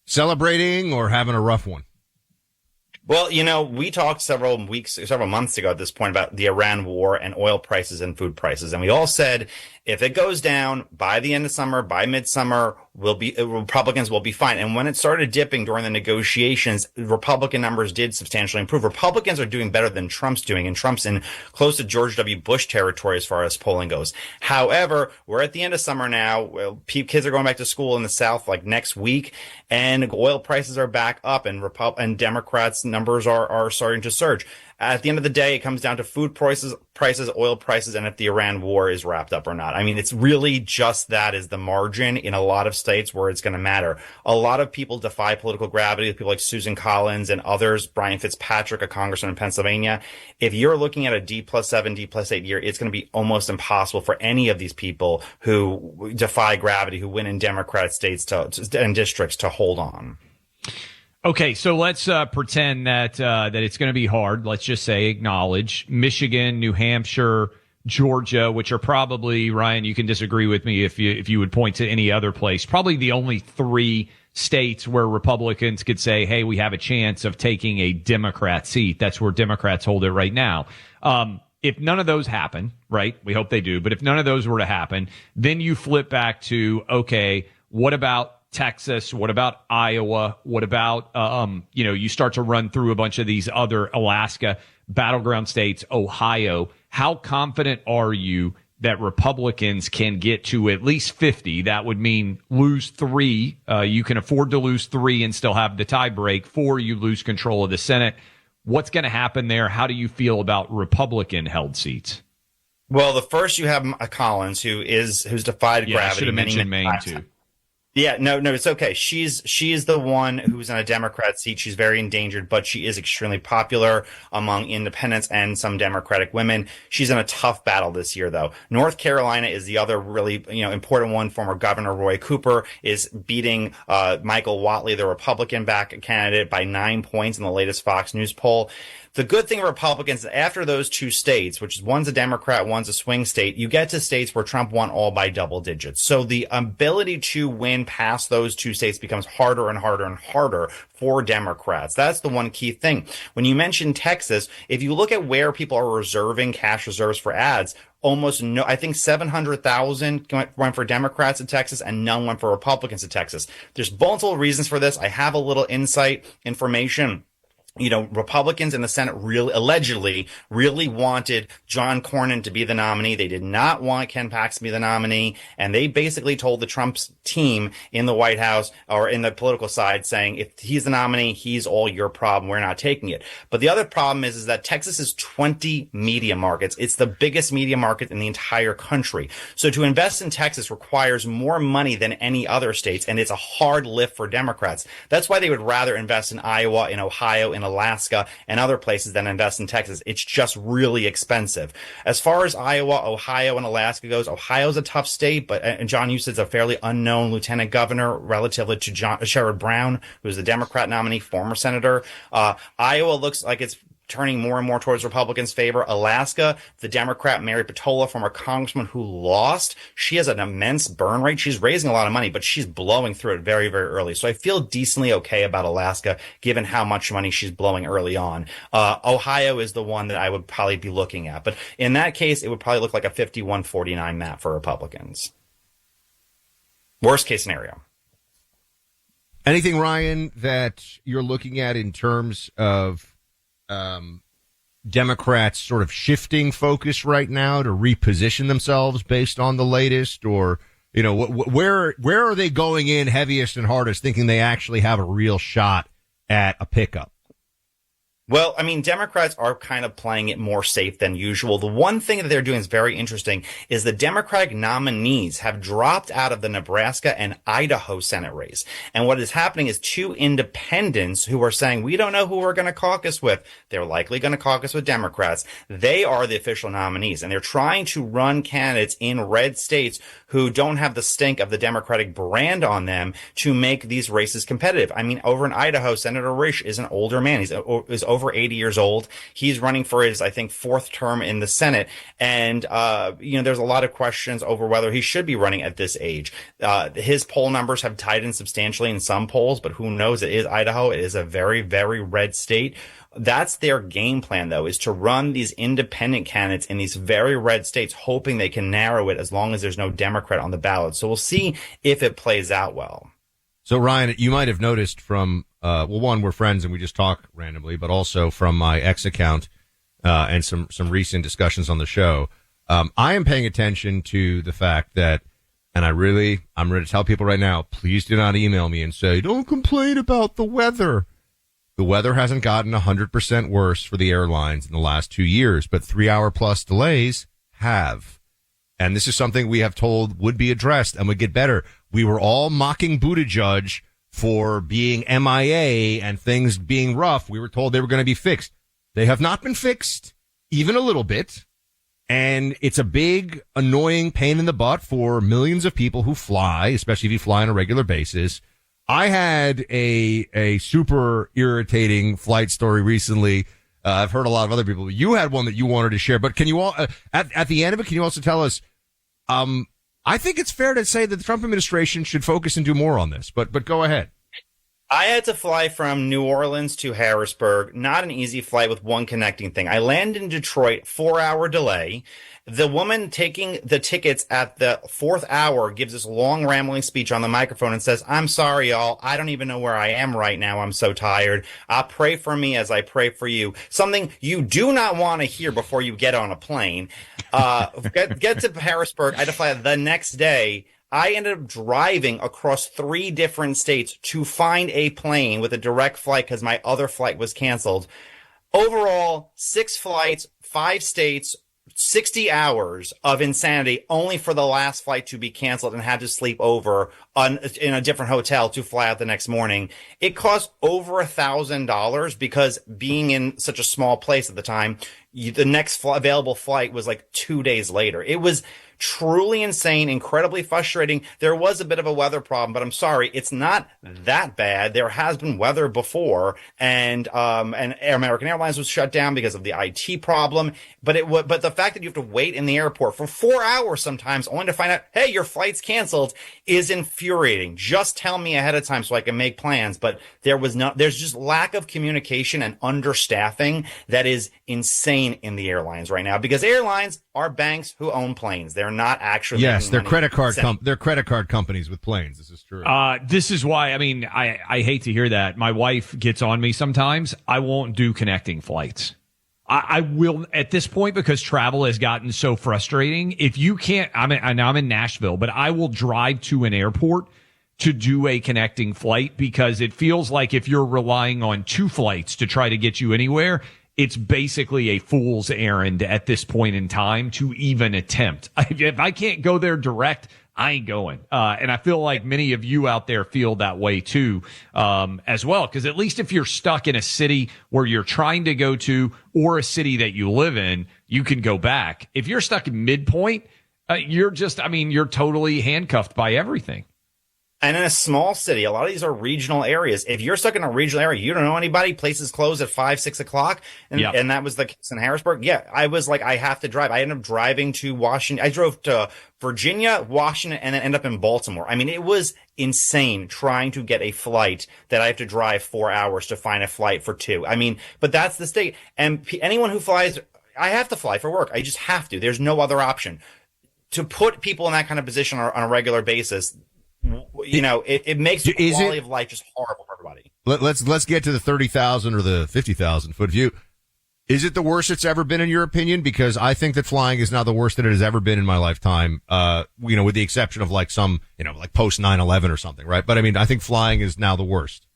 celebrating or having a rough one? Well, we talked several months ago at this point about the Iran war and oil prices and food prices. And we all said, if it goes down by the end of summer, by midsummer, Republicans will be fine. And when it started dipping during the negotiations, Republican numbers did substantially improve. Republicans are doing better than Trump's doing, and Trump's in close to George W. Bush territory as far as polling goes. However, we're at the end of summer now. Well, kids are going back to school in the South like next week, and oil prices are back up, and Democrats' numbers are starting to surge. At the end of the day, it comes down to food prices, oil prices, and if the Iran war is wrapped up or not. I mean, it's really just that is the margin in a lot of states where it's going to matter. A lot of people defy political gravity, people like Susan Collins and others, Brian Fitzpatrick, a congressman in Pennsylvania. If you're looking at a D+7, D+8 year, it's going to be almost impossible for any of these people who defy gravity, who win in Democrat states and districts to hold on. Okay, so let's pretend that it's going to be hard. Let's just say acknowledge Michigan, New Hampshire, Georgia, which are probably, Ryan, you can disagree with me if you would point to any other place, probably the only three states where Republicans could say, hey, we have a chance of taking a Democrat seat. That's where Democrats hold it right now. If none of those happen, right, we hope they do, but if none of those were to happen, then you flip back to, okay, what about Texas? What about Iowa? What about, you start to run through a bunch of these other Alaska battleground states, Ohio. How confident are you that Republicans can get to at least 50? That would mean lose 3. You can afford to lose 3 and still have the tie break. 4, you lose control of the Senate. What's going to happen there? How do you feel about Republican held seats? Well, the first you have Collins, who's defied gravity. I should have mentioned Maine too. Yeah, no, it's okay. She's the one who's in a Democrat seat. She's very endangered, but she is extremely popular among independents and some Democratic women. She's in a tough battle this year, though. North Carolina is the other really, important one. Former Governor Roy Cooper is beating Michael Whatley, the Republican-backed candidate, by 9 points in the latest Fox News poll. The good thing Republicans, after those two states, which is one's a Democrat, one's a swing state, you get to states where Trump won all by double digits. So the ability to win past those two states becomes harder and harder and harder for Democrats. That's the one key thing. When you mention Texas, if you look at where people are reserving cash reserves for ads, almost no, I think 700,000 went for Democrats in Texas and none went for Republicans in Texas. There's multiple reasons for this. I have a little information. Republicans in the Senate allegedly wanted John Cornyn to be the nominee. They did not want Ken Paxton to be the nominee. And they basically told the Trump's team in the White House or in the political side saying, if he's the nominee, he's all your problem. We're not taking it. But the other problem is that Texas is 20 media markets. It's the biggest media market in the entire country. So to invest in Texas requires more money than any other states. And it's a hard lift for Democrats. That's why they would rather invest in Iowa, in Ohio, in Alaska and other places than invest in Texas. It's just really expensive. As far as Iowa, Ohio, and Alaska goes, Ohio's a tough state, but John Huste's a fairly unknown lieutenant governor relatively to Sherrod Brown, who's the Democrat nominee, former senator. Iowa looks like it's turning more and more towards Republicans' favor. Alaska, the Democrat Mary Patola, former congressman who lost, she has an immense burn rate. She's raising a lot of money, but she's blowing through it very, very early. So I feel decently okay about Alaska, given how much money she's blowing early on. Ohio is the one that I would probably be looking at. But in that case, it would probably look like a 51-49 map for Republicans. Worst case scenario. Anything, Ryan, that you're looking at in terms of Democrats sort of shifting focus right now to reposition themselves based on the latest, or where are they going in heaviest and hardest, thinking they actually have a real shot at a pickup? Well, I mean, Democrats are kind of playing it more safe than usual. The one thing that they're doing is very interesting is the Democratic nominees have dropped out of the Nebraska and Idaho Senate race. And what is happening is two independents who are saying, we don't know who we're going to caucus with. They're likely going to caucus with Democrats. They are the official nominees, and they're trying to run candidates in red states who don't have the stink of the Democratic brand on them to make these races competitive. I mean, over in Idaho, Senator Risch is an older man. He's over 80 years old. He's running for his, I think, fourth term in the Senate. And, there's a lot of questions over whether he should be running at this age. His poll numbers have tightened substantially in some polls, but who knows? It is Idaho. It is a very, very red state. That's their game plan, though, is to run these independent candidates in these very red states, hoping they can narrow it as long as there's no Democrat on the ballot. So we'll see if it plays out well. So, Ryan, you might have noticed from, one, we're friends and we just talk randomly, but also from my X account and some recent discussions on the show, I am paying attention to the fact that, and I'm ready to tell people right now, please do not email me and say, don't complain about the weather. The weather hasn't gotten 100% worse for the airlines in the last 2 years, but 3-hour-plus delays have. And this is something we have told would be addressed and would get better. We were all mocking Buttigieg for being MIA and things being rough. We were told they were going to be fixed. They have not been fixed, even a little bit. And it's a big, annoying pain in the butt for millions of people who fly, especially if you fly on a regular basis. I had a super irritating flight story recently. I've heard a lot of other people. You had one that you wanted to share, but can you all, at the end of it, can you also tell us, I think it's fair to say that the Trump administration should focus and do more on this, but go ahead. I had to fly from New Orleans to Harrisburg. Not an easy flight with one connecting thing. I landed in Detroit, 4-hour delay. The woman taking the tickets at the 4th hour gives this long rambling speech on the microphone and says, I'm sorry, y'all. I don't even know where I am right now. I'm so tired. Pray for me as I pray for you. Something you do not want to hear before you get on a plane. Get to Harrisburg. I had to fly the next day. I ended up driving across 3 different states to find a plane with a direct flight because my other flight was canceled. Overall, 6 flights, 5 states, 60 hours of insanity only for the last flight to be canceled and had to sleep over in a different hotel to fly out the next morning. It cost over $1,000 because being in such a small place at the time, the next available flight was like 2 days later. It was truly insane, incredibly frustrating. There was a bit of a weather problem, but I'm sorry, it's not that bad. There has been weather before, and American Airlines was shut down because of the IT problem. But the fact that you have to wait in the airport for 4 hours sometimes only to find out, hey, your flight's canceled, is infuriating. Just tell me ahead of time so I can make plans. But there's just lack of communication and understaffing that is insane in the airlines right now, because airlines are banks who own planes. They're not actually. Yes, they're credit card they're credit card companies with planes. This is true. This is why, I hate to hear that. My wife gets on me sometimes. I won't do connecting flights. I will at this point, because travel has gotten so frustrating. If you can't, I'm in Nashville, but I will drive to an airport to do a connecting flight, because it feels like if you're relying on 2 flights to try to get you anywhere, it's basically a fool's errand at this point in time to even attempt. If I can't go there direct, I ain't going. And I feel like many of you out there feel that way too, as well. Because at least if you're stuck in a city where you're trying to go to, or a city that you live in, you can go back. If you're stuck in midpoint, you're totally handcuffed by everything. And in a small city, a lot of these are regional areas. If you're stuck in a regional area, you don't know anybody, places close at 5, 6 o'clock. And that was the case in Harrisburg. Yeah, I was like, I have to drive. I ended up driving to Washington. I drove to Virginia, Washington, and then ended up in Baltimore. I mean, it was insane trying to get a flight that I have to drive 4 hours to find a flight for 2. I mean, but that's the state. And anyone who flies, I have to fly for work. I just have to. There's no other option. To put people in that kind of position on a regular basis, it makes the quality of life just horrible for everybody. Let's get to the 30,000 or the 50,000 foot view. Is it the worst it's ever been in your opinion? Because I think that flying is now the worst that it has ever been in my lifetime. With the exception of like some, like post 9/11 or something, right? But I mean, I think flying is now the worst.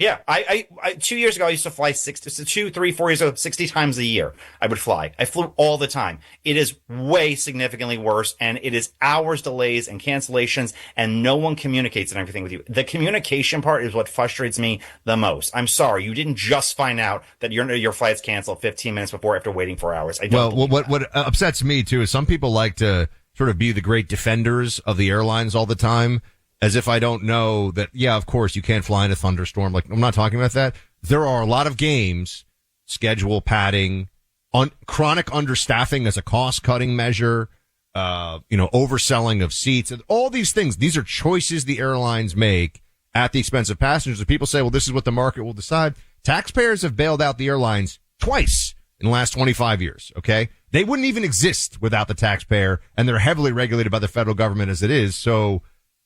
Yeah, I 2 years ago, I used to fly 2, 3, 4 years ago, 60 times a year. I would fly. I flew all the time. It is way significantly worse, and it is hours delays and cancellations, and no one communicates and everything with you. The communication part is what frustrates me the most. I'm sorry, you didn't just find out that your flight's canceled 15 minutes before after waiting 4 hours. What upsets me too is some people like to sort of be the great defenders of the airlines all the time, as if I don't know that, yeah, of course, you can't fly in a thunderstorm. Like, I'm not talking about that. There are a lot of games, schedule padding, chronic understaffing as a cost-cutting measure, overselling of seats, and all these things. These are choices the airlines make at the expense of passengers. And people say, well, this is what the market will decide. Taxpayers have bailed out the airlines twice in the last 25 years, okay? They wouldn't even exist without the taxpayer, and they're heavily regulated by the federal government as it is, so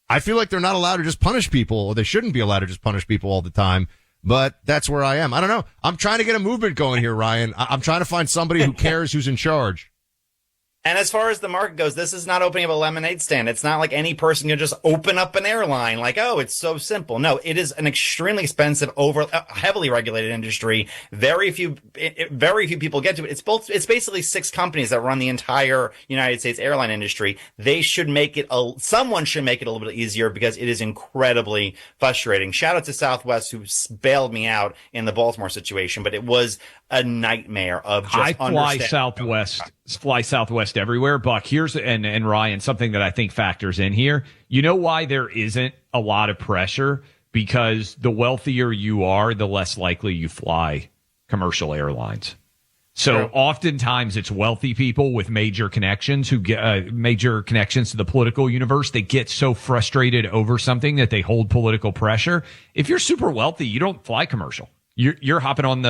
I feel like they're not allowed to just punish people, or they shouldn't be allowed to just punish people all the time. But that's where I am. I don't know. I'm trying to get a movement going here, Ryan. I'm trying to find somebody who cares who's in charge. And as far as the market goes, this is not opening up a lemonade stand. It's not like any person can just open up an airline like, oh, it's so simple. No, it is an extremely expensive, heavily regulated industry. Very few people get to it. It's basically 6 companies that run the entire United States airline industry. Someone should make it a little bit easier because it is incredibly frustrating. Shout out to Southwest who bailed me out in the Baltimore situation, but it was a nightmare of just fly Southwest everywhere. Buck, here's, and Ryan, something that I think factors in here. You know why there isn't a lot of pressure? Because the wealthier you are, the less likely you fly commercial airlines. So oftentimes it's wealthy people with major connections who get major connections to the political universe. They get so frustrated over something that they hold political pressure. If you're super wealthy, you don't fly commercial. You're hopping on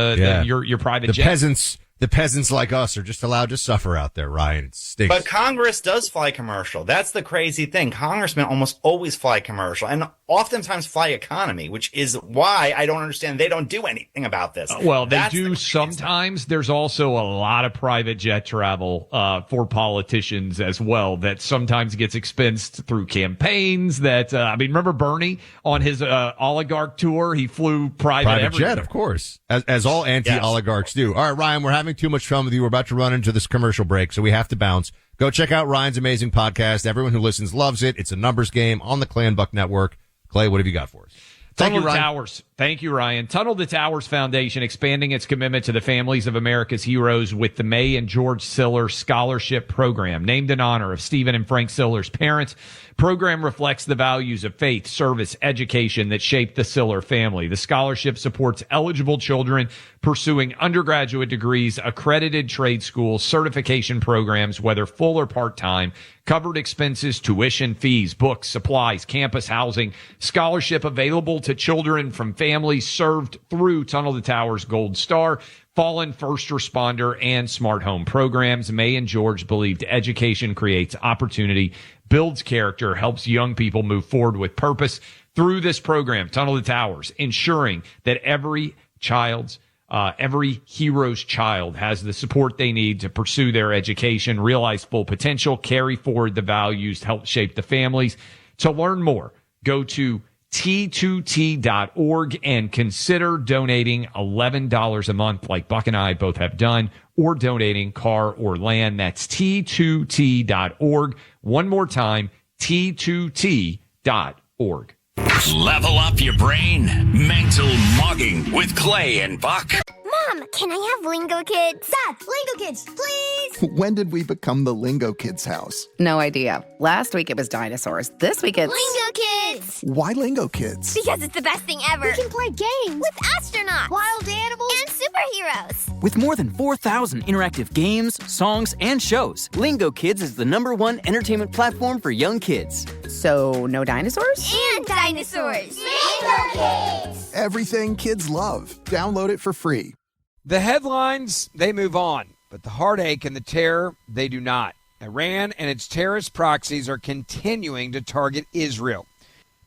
your private jet. The peasants like us are just allowed to suffer out there, Ryan. It stinks. But Congress does fly commercial. That's the crazy thing. Congressmen almost always fly commercial and oftentimes fly economy, which is why I don't understand they don't do anything about this. Well, they do sometimes. There's also a lot of private jet travel for politicians as well that sometimes gets expensed through campaigns. Remember Bernie on his oligarch tour? He flew private jet, of course, as all anti-oligarchs do. All right, Ryan, we're having too much fun with you. We're about to run into this commercial break, so we have to bounce. Go check out Ryan's amazing podcast. Everyone who listens loves it. It's a numbers game on the Clay and Buck Network. Clay, what have you got for us? Tunnel to Towers. Thank you, Ryan. Tunnel to Towers Foundation expanding its commitment to the families of America's heroes with the May and George Siller Scholarship Program. Named in honor of Stephen and Frank Siller's parents, program reflects the values of faith, service, education that shaped the Siller family. The scholarship supports eligible children pursuing undergraduate degrees, accredited trade schools, certification programs, whether full or part-time, covered expenses, tuition, fees, books, supplies, campus housing, scholarship available to children from families served through Tunnel to Towers Gold Star, fallen first responder, and smart home programs. May and George believed education creates opportunity, builds character, helps young people move forward with purpose. Through this program, Tunnel to Towers, ensuring that every hero's child has the support they need to pursue their education, realize full potential, carry forward the values to help shape the families. To learn more, go to T2T.org and consider donating $11 a month like Buck and I both have done, or donating car or land. That's T2T.org. One more time, T2T.org. Level up your brain. Mental mugging with Clay and Buck. Mom, can I have Lingo Kids? Dad, Lingo Kids, please! When did we become the Lingo Kids house? No idea. Last week it was dinosaurs. This week it's... Lingo Kids! Why Lingo Kids? Because it's the best thing ever. We can play games with astronauts, wild animals, and superheroes. With more than 4,000 interactive games, songs, and shows, Lingo Kids is the #1 entertainment platform for young kids. So, no dinosaurs? And dinosaurs! Lingo Kids! Everything kids love. Download it for free. The headlines, they move on, but the heartache and the terror, they do not. Iran and its terrorist proxies are continuing to target Israel.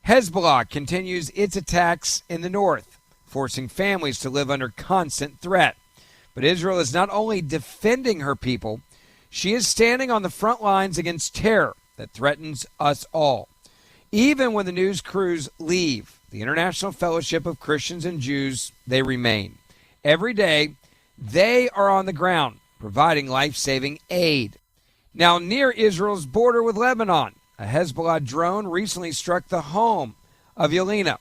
Hezbollah continues its attacks in the north, forcing families to live under constant threat. But Israel is not only defending her people, she is standing on the front lines against terror that threatens us all. Even when the news crews leave the International Fellowship of Christians and Jews, they remain. Every day, they are on the ground providing life-saving aid. Now, near Israel's border with Lebanon, a Hezbollah drone recently struck the home of Yelena.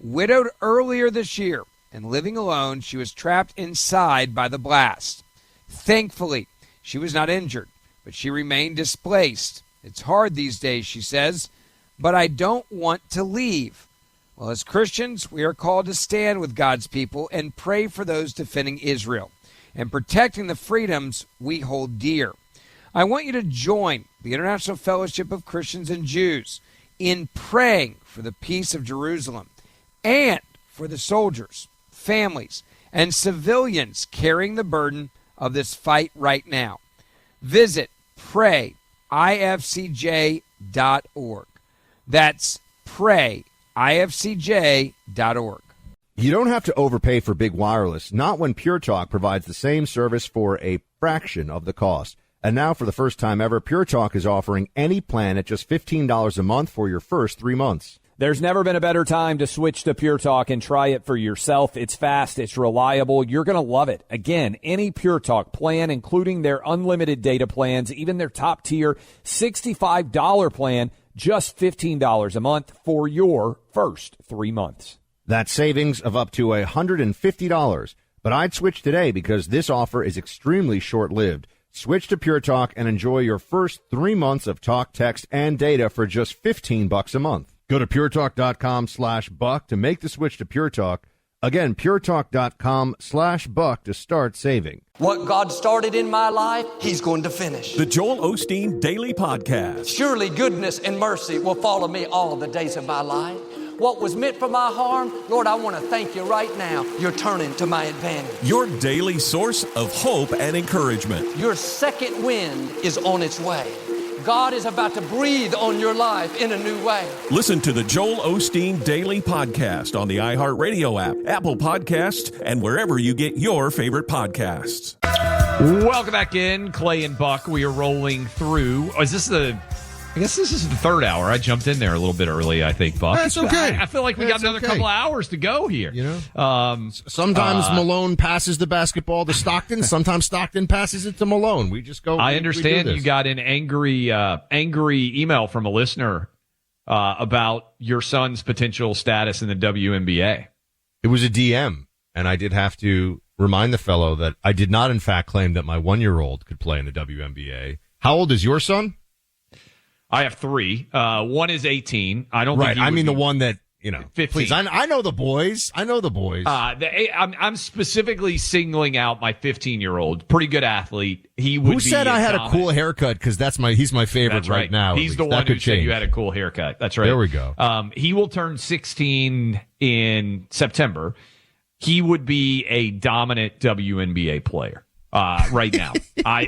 Widowed earlier this year and living alone, she was trapped inside by the blast. Thankfully, she was not injured, but she remained displaced. It's hard these days, she says, but I don't want to leave. Well, as Christians, we are called to stand with God's people and pray for those defending Israel and protecting the freedoms we hold dear. I want you to join the International Fellowship of Christians and Jews in praying for the peace of Jerusalem and for the soldiers, families, and civilians carrying the burden of this fight right now. Visit prayifcj.org. That's prayifcj.org. You don't have to overpay for big wireless, not when Pure Talk provides the same service for a fraction of the cost. And now, for the first time ever, Pure Talk is offering any plan at just $15 a month for your first 3 months. There's never been a better time to switch to Pure Talk and try it for yourself. It's fast, it's reliable, you're going to love it. Again, any Pure Talk plan, including their unlimited data plans, even their top-tier $65 plan, just $15 a month for your first 3 months. That's savings of up to $150. But I'd switch today because this offer is extremely short-lived. Switch to Pure Talk and enjoy your first 3 months of talk, text, and data for just $15 a month. Go to puretalk.com/buck to make the switch to Pure Talk. Again, puretalk.com/buck to start saving. What God started in my life, He's going to finish. The Joel Osteen Daily Podcast. Surely goodness and mercy will follow me all the days of my life. What was meant for my harm, Lord, I want to thank you right now. You're turning to my advantage. Your daily source of hope and encouragement. Your second wind is on its way. God is about to breathe on your life in a new way. Listen to the Joel Osteen Daily Podcast on the iHeartRadio app, Apple Podcasts, and wherever you get your favorite podcasts. Welcome back in, Clay and Buck. We are rolling through. I guess this is the third hour. I jumped in there a little bit early, I think, Buck. That's okay. I feel like we got another couple of hours to go here. You know, sometimes Malone passes the basketball to Stockton. Sometimes Stockton passes it to Malone. We just go. I understand you got an angry email from a listener about your son's potential status in the WNBA. It was a DM, and I did have to remind the fellow that I did not, in fact, claim that my 1-year-old could play in the WNBA. How old is your son? I have 3. One is 18. I don't right. think I mean the one that, 15. Please, I know the boys. I'm specifically singling out my 15-year-old. Pretty good athlete. He would. Who said I had a cool haircut? Because he's my favorite that's right now. He's the one who said you had a cool haircut. That's right. There we go. He will turn 16 in September. He would be a dominant WNBA player. Right now,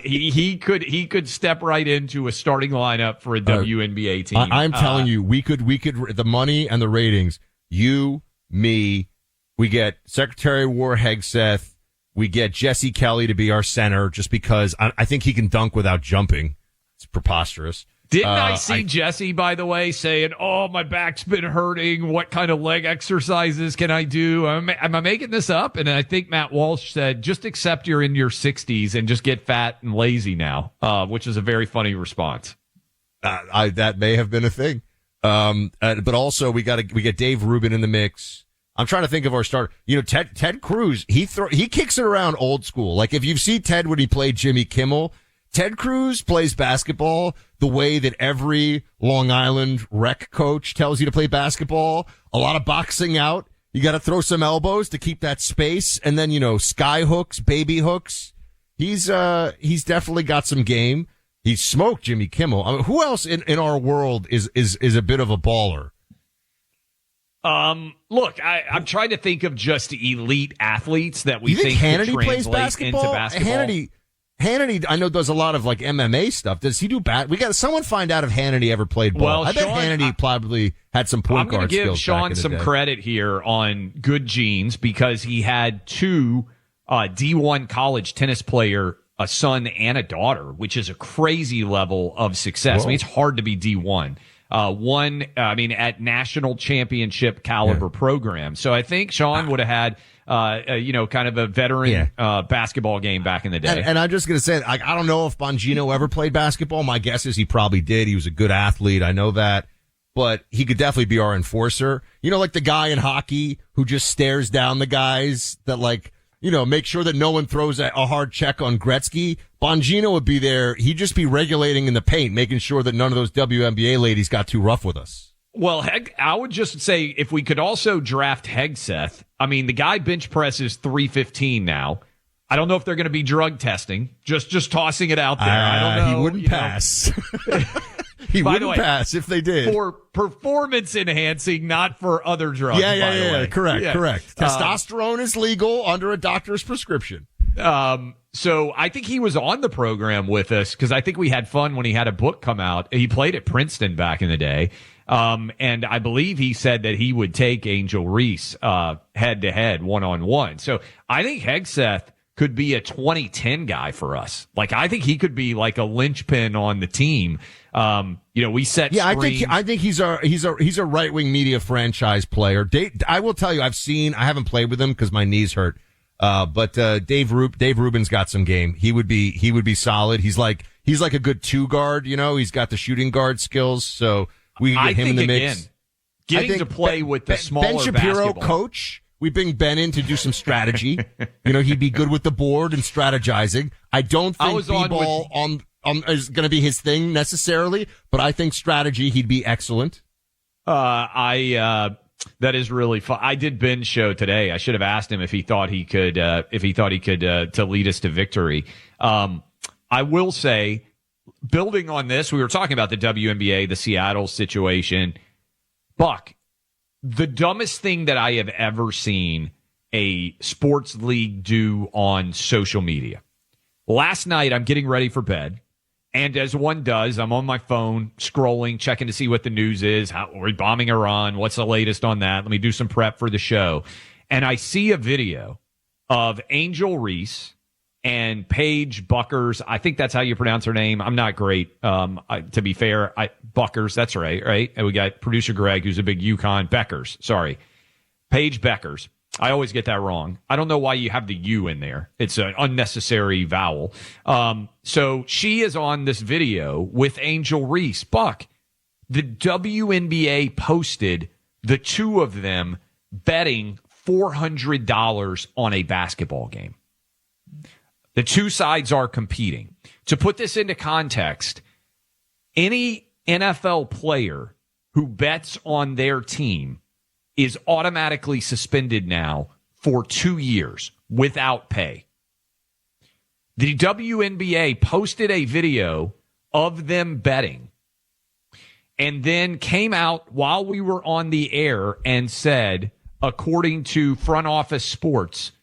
he could step right into a starting lineup for a WNBA team. I'm telling you, we could the money and the ratings. You, me, we get Secretary of War Hegseth. We get Jesse Kelly to be our center just because I think he can dunk without jumping. It's preposterous. Didn't I see Jesse, by the way, saying, "Oh, my back's been hurting. What kind of leg exercises can I do?" Am I making this up? And I think Matt Walsh said, "Just accept you're in your 60s and just get fat and lazy now," which is a very funny response. That may have been a thing. But also we get Dave Rubin in the mix. I'm trying to think of our starter. Ted Cruz. He kicks it around old school. Like if you've seen Ted when he played Jimmy Kimmel. Ted Cruz plays basketball the way that every Long Island rec coach tells you to play basketball. A lot of boxing out. You got to throw some elbows to keep that space. And then, sky hooks, baby hooks. He's definitely got some game. He smoked Jimmy Kimmel. I mean, who else in our world is a bit of a baller? Look, I'm trying to think of just elite athletes that we think Hannity could plays translate basketball? into basketball. Hannity, I know, does a lot of like MMA stuff. Does he do We got someone find out if Hannity ever played ball. Well, I bet Hannity probably had some point guard skills. I'm going to give Sean some credit here on good genes because he had 2 D1 college tennis player, a son and a daughter, which is a crazy level of success. Whoa. I mean, it's hard to be D1. At national championship caliber program. So I think Sean would have had, kind of a veteran basketball game back in the day. And I'm just going to say, I don't know if Bongino ever played basketball. My guess is he probably did. He was a good athlete. I know that. But he could definitely be our enforcer. You know, like the guy in hockey who just stares down the guys that, like, you know, make sure that no one throws a hard check on Gretzky. Bongino would be there. He'd just be regulating in the paint, making sure that none of those WNBA ladies got too rough with us. Well, I would just say if we could also draft Hegseth. I mean, the guy bench presses 315 now. I don't know if they're going to be drug testing. Just tossing it out there. I don't know. He wouldn't pass. He wouldn't pass if they did. For performance enhancing, not for other drugs. Yeah. Correct. Testosterone is legal under a doctor's prescription. So I think he was on the program with us because I think we had fun when he had a book come out. He played at Princeton back in the day. And I believe he said that he would take Angel Reese, head to head, one-on-one. So I think Hegseth could be a 2010 guy for us. Like, I think he could be like a linchpin on the team. We set screens. I think he's a right-wing media franchise player. I will tell you, I haven't played with him because my knees hurt. But Dave Rubin's got some game. He would be solid. He's like a good 2-guard, you know, he's got the shooting guard skills. So we can get him in the mix. Getting to play with the smaller Ben Shapiro, basketball. coach. We bring Ben in to do some strategy. You know, he'd be good with the board and strategizing. I don't think b-ball is going to be his thing necessarily, but I think strategy, he'd be excellent. That is really fun. I did Ben's show today. I should have asked him if he thought he could to lead us to victory. I will say, building on this, we were talking about the WNBA, the Seattle situation. Buck, the dumbest thing that I have ever seen a sports league do on social media. Last night, I'm getting ready for bed, and as one does, I'm on my phone, scrolling, checking to see what the news is. How are we bombing Iran? What's the latest on that? Let me do some prep for the show. And I see a video of Angel Reese and Paige Buckers. I think that's how you pronounce her name. I'm not great. To be fair, Buckers, that's right? And we got producer Greg, who's a big UConn. Paige Beckers. I always get that wrong. I don't know why you have the U in there. It's an unnecessary vowel. So she is on this video with Angel Reese. Buck, the WNBA posted the two of them betting $400 on a basketball game. The two sides are competing. To put this into context, any NFL player who bets on their team is automatically suspended now for 2 years without pay. The WNBA posted a video of them betting and then came out while we were on the air and said, according to Front Office Sports,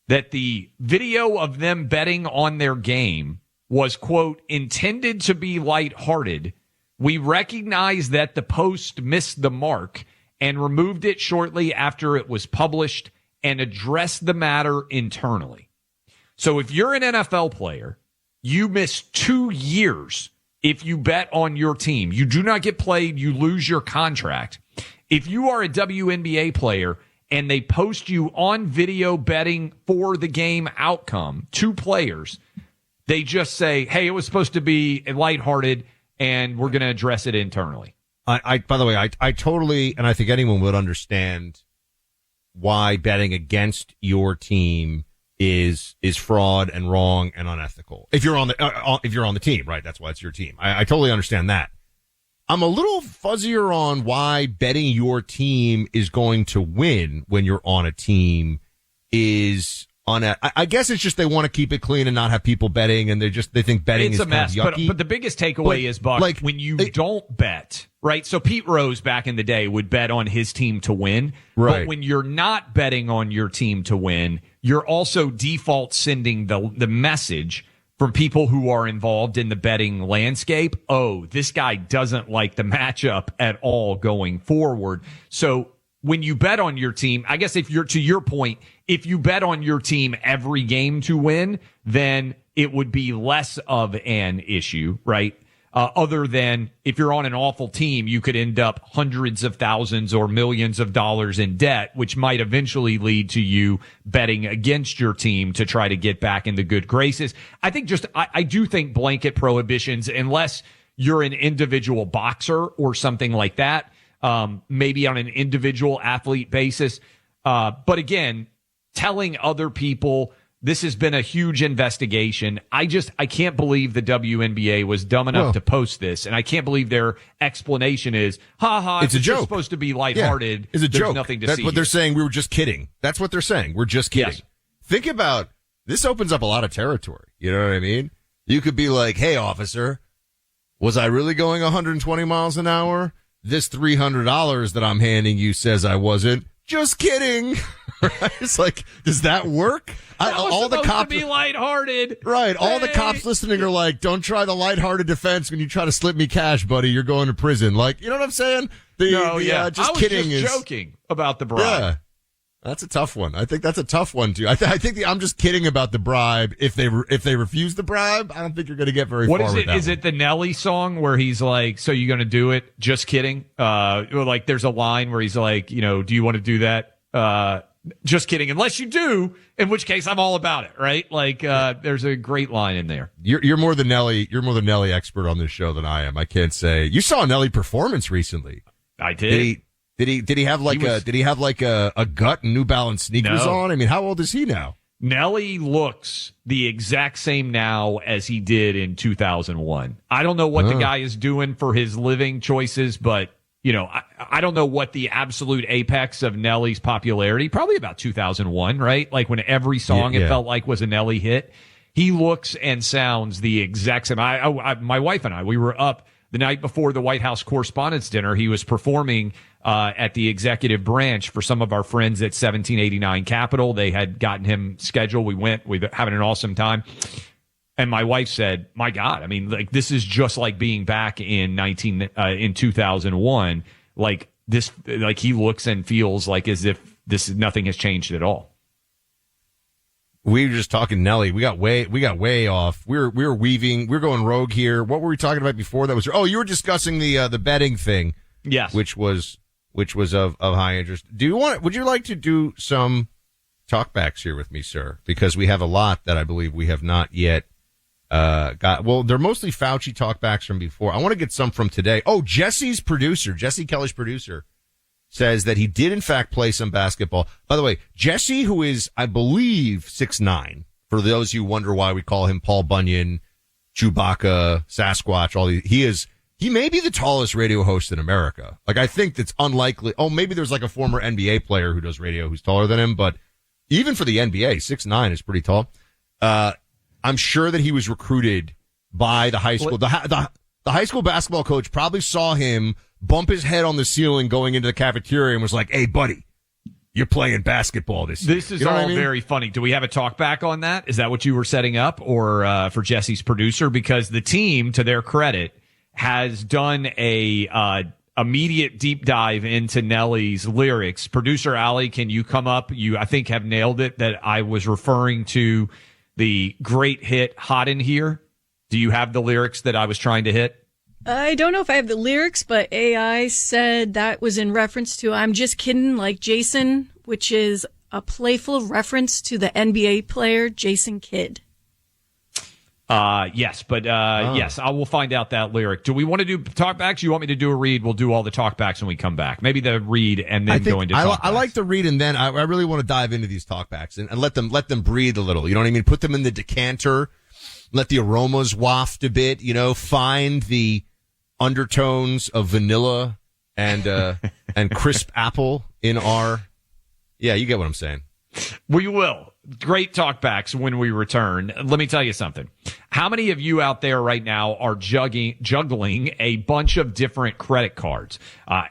that the video of them betting on their game was, quote, intended to be lighthearted. We recognize that the post missed the mark and removed it shortly after it was published and addressed the matter internally. So if you're an NFL player, you miss 2 years if you bet on your team. You do not get played. You lose your contract. If you are a WNBA player and they post you on video betting for the game outcome, two players, they just say, hey, it was supposed to be lighthearted and we're going to address it internally. By the way, I totally, and I think anyone would understand why betting against your team is fraud and wrong and unethical. If you're on the team, right? That's why it's your team. I totally understand that. I'm a little fuzzier on why betting your team is going to win when you're on a team is I guess it's just they want to keep it clean and not have people betting, and they think betting is a mess. Kind of yucky. But the biggest takeaway is, Buck, like, when you don't bet, right? So Pete Rose back in the day would bet on his team to win. Right. But when you're not betting on your team to win, you're also default sending the message from people who are involved in the betting landscape. Oh, this guy doesn't like the matchup at all going forward. So when you bet on your team, I guess if you're, to your point, if you bet on your team every game to win, then it would be less of an issue, right? Other than if you're on an awful team, you could end up hundreds of thousands or millions of dollars in debt, which might eventually lead to you betting against your team to try to get back in the good graces. I think I do think blanket prohibitions, unless you're an individual boxer or something like that, maybe on an individual athlete basis. But again, telling other people, this has been a huge investigation. I can't believe the WNBA was dumb enough to post this, and I can't believe their explanation is, it's a joke. Just supposed to be lighthearted. Yeah, it's a There's joke. Nothing to That's see what here. they're saying. We were just kidding. That's what they're saying. We're just kidding. Yes. Think about, this opens up a lot of territory. You know what I mean? You could be like, hey, officer, was I really going 120 miles an hour? This $300 that I'm handing you says I wasn't. Just kidding. Right? It's like, does that work? All the cops to be lighthearted. Right. All the Hey. cops listening are like, don't try the lighthearted defense when you try to slip me cash, buddy. You're going to prison. Like, you know what I'm saying? Just I was kidding just joking about the bribe. Yeah. That's a tough one. I think that's a tough one too. I think I'm just kidding about the bribe. If they refuse the bribe, I don't think you're going to get very far. What is with it? that Is one. it the Nelly song where he's like, "So you going to do it? Just kidding." Or like, there's a line where he's like, do you want to do that? Just kidding. Unless you do, in which case I'm all about it. Right? Like, there's a great line in there. You're more the Nelly. You're more the Nelly expert on this show than I am. I can't say. You saw a Nelly performance recently. I did. Did he have like a gut and New Balance sneakers No. on? I mean, how old is he now? Nelly looks the exact same now as he did in 2001. I don't know what the guy is doing for his living choices, but I don't know what the absolute apex of Nelly's popularity, probably about 2001, right? Like when every song it felt like was a Nelly hit. He looks and sounds the exact same. My wife and I, we were up the night before the White House Correspondents' Dinner. He was performing at the executive branch for some of our friends at 1789 Capitol. They had gotten him scheduled. We went. We were having an awesome time. And my wife said, "My God, I mean, like this is just like being back in 2001. Like this, like he looks and feels like as if nothing has changed at all." We were just talking Nelly. We got way off. We were weaving. We were going rogue here. What were we talking about before that was? Oh, you were discussing the betting thing. Yes. Which was of high interest. Would you like to do some talkbacks here with me, sir? Because we have a lot that I believe we have not yet got. Well, they're mostly Fauci talkbacks from before. I want to get some from today. Oh, Jesse Kelly's producer, says that he did in fact play some basketball. By the way, Jesse, who is, I believe, 6'9", for those who wonder why we call him Paul Bunyan, Chewbacca, Sasquatch, all these, he may be the tallest radio host in America. Like, I think that's unlikely. Oh, maybe there's like a former NBA player who does radio who's taller than him, but even for the NBA, 6'9" is pretty tall. I'm sure that he was recruited by the high school. The high school basketball coach probably saw him bump his head on the ceiling going into the cafeteria and was like, "Hey, buddy, you're playing basketball this year." This is all very funny. Do we have a talk back on that? Is that what you were setting up, or for Jesse's producer? Because the team, to their credit, has done a immediate deep dive into Nelly's lyrics. Producer Allie, can you come up? You, I think, have nailed it. That I was referring to the great hit "Hot in Here." Do you have the lyrics that I was trying to hit? I don't know if I have the lyrics, but AI said that was in reference to "I'm Just Kidding" like Jason, which is a playful reference to the NBA player Jason Kidd. Yes, but yes, I will find out that lyric. Do we want to do talkbacks? You want me to do a read? We'll do all the talkbacks when we come back. Maybe the read and then go into talkbacks. I like the read, and then I really want to dive into these talkbacks and let them breathe a little. You know what I mean? Put them in the decanter, let the aromas waft a bit. Find the undertones of vanilla and crisp apple in our. Yeah, you get what I'm saying. We will. Great talkbacks when we return. Let me tell you something. How many of you out there right now are juggling a bunch of different credit cards?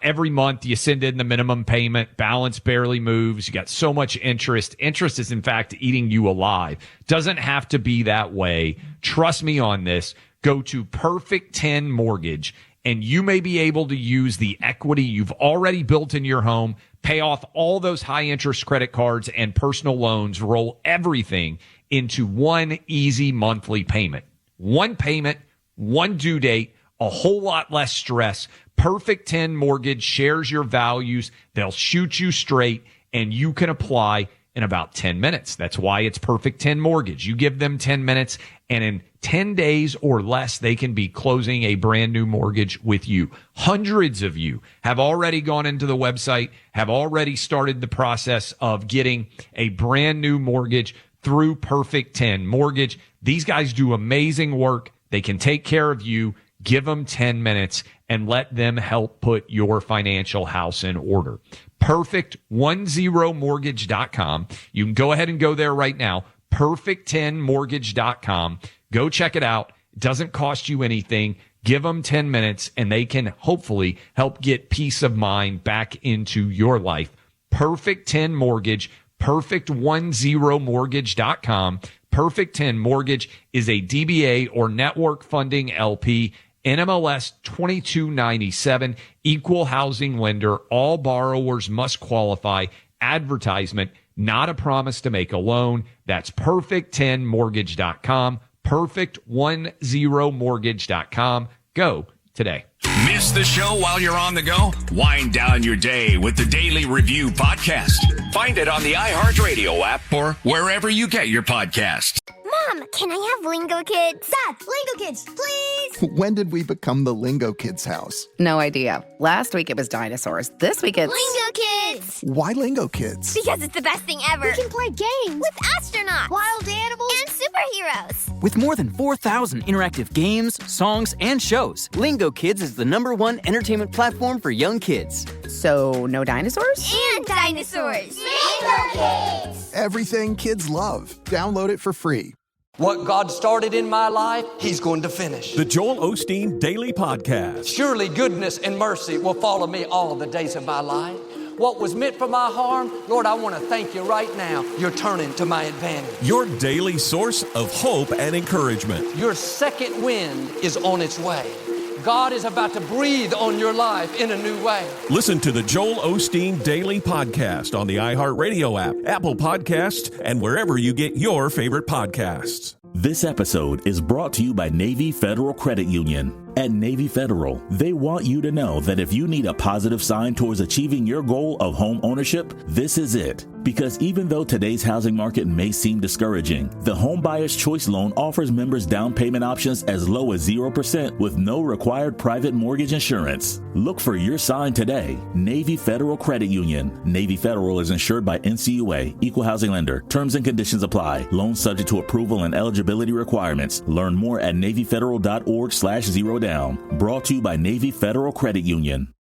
Every month you send in the minimum payment, balance barely moves. You got so much interest. Interest is in fact eating you alive. Doesn't have to be that way. Trust me on this. Go to Perfect 10 Mortgage and you may be able to use the equity you've already built in your home, Pay off all those high interest credit cards and personal loans. Roll everything into one easy monthly payment. One payment, one due date, a whole lot less stress. Perfect 10 Mortgage shares your values. They'll shoot you straight, and you can apply in about 10 minutes. That's why it's Perfect 10 Mortgage. You give them 10 minutes, and in 10 days or less, they can be closing a brand new mortgage with you. Hundreds of you have already gone into the website, have already started the process of getting a brand new mortgage through Perfect 10 Mortgage. These guys do amazing work. They can take care of you. Give them 10 minutes and let them help put your financial house in order. Perfect10mortgage.com. You can go ahead and go there right now. Perfect10mortgage.com. Go check it out. It doesn't cost you anything. Give them 10 minutes and they can hopefully help get peace of mind back into your life. Perfect 10 Mortgage, perfect10mortgage.com. Perfect 10 Mortgage is a DBA or network funding LP, NMLS 2297, equal housing lender. All borrowers must qualify. Advertisement, not a promise to make a loan. That's perfect10mortgage.com. Perfect10mortgage.com. Go today. Miss the show while you're on the go? Wind down your day with the Daily Review podcast. Find it on the iHeartRadio app or wherever you get your podcasts. Mom, can I have Lingo Kids? Dad, Lingo Kids, please! When did we become the Lingo Kids house? No idea. Last week it was dinosaurs. This week it's... Lingo Kids! Why Lingo Kids? Because it's the best thing ever. We can play games with astronauts, wild animals, and superheroes. With more than 4,000 interactive games, songs, and shows, Lingo Kids is the #1 entertainment platform for young kids. So, no dinosaurs? And dinosaurs! Lingo Kids! Everything kids love. Download it for free. What God started in my life, He's going to finish. The Joel Osteen Daily Podcast. Surely goodness and mercy will follow me all the days of my life. What was meant for my harm, Lord, I want to thank you right now. You're turning to my advantage. Your daily source of hope and encouragement. Your second wind is on its way. God is about to breathe on your life in a new way. Listen to the Joel Osteen Daily Podcast on the iHeartRadio app, Apple Podcasts, and wherever you get your favorite podcasts. This episode is brought to you by Navy Federal Credit Union. At Navy Federal, they want you to know that if you need a positive sign towards achieving your goal of home ownership, this is it. Because even though today's housing market may seem discouraging, the Home Buyer's Choice Loan offers members down payment options as low as 0% with no required private mortgage insurance. Look for your sign today. Navy Federal Credit Union. Navy Federal is insured by NCUA, Equal Housing Lender. Terms and conditions apply. Loans subject to approval and eligibility requirements. Learn more at NavyFederal.org/0down. Brought to you by Navy Federal Credit Union.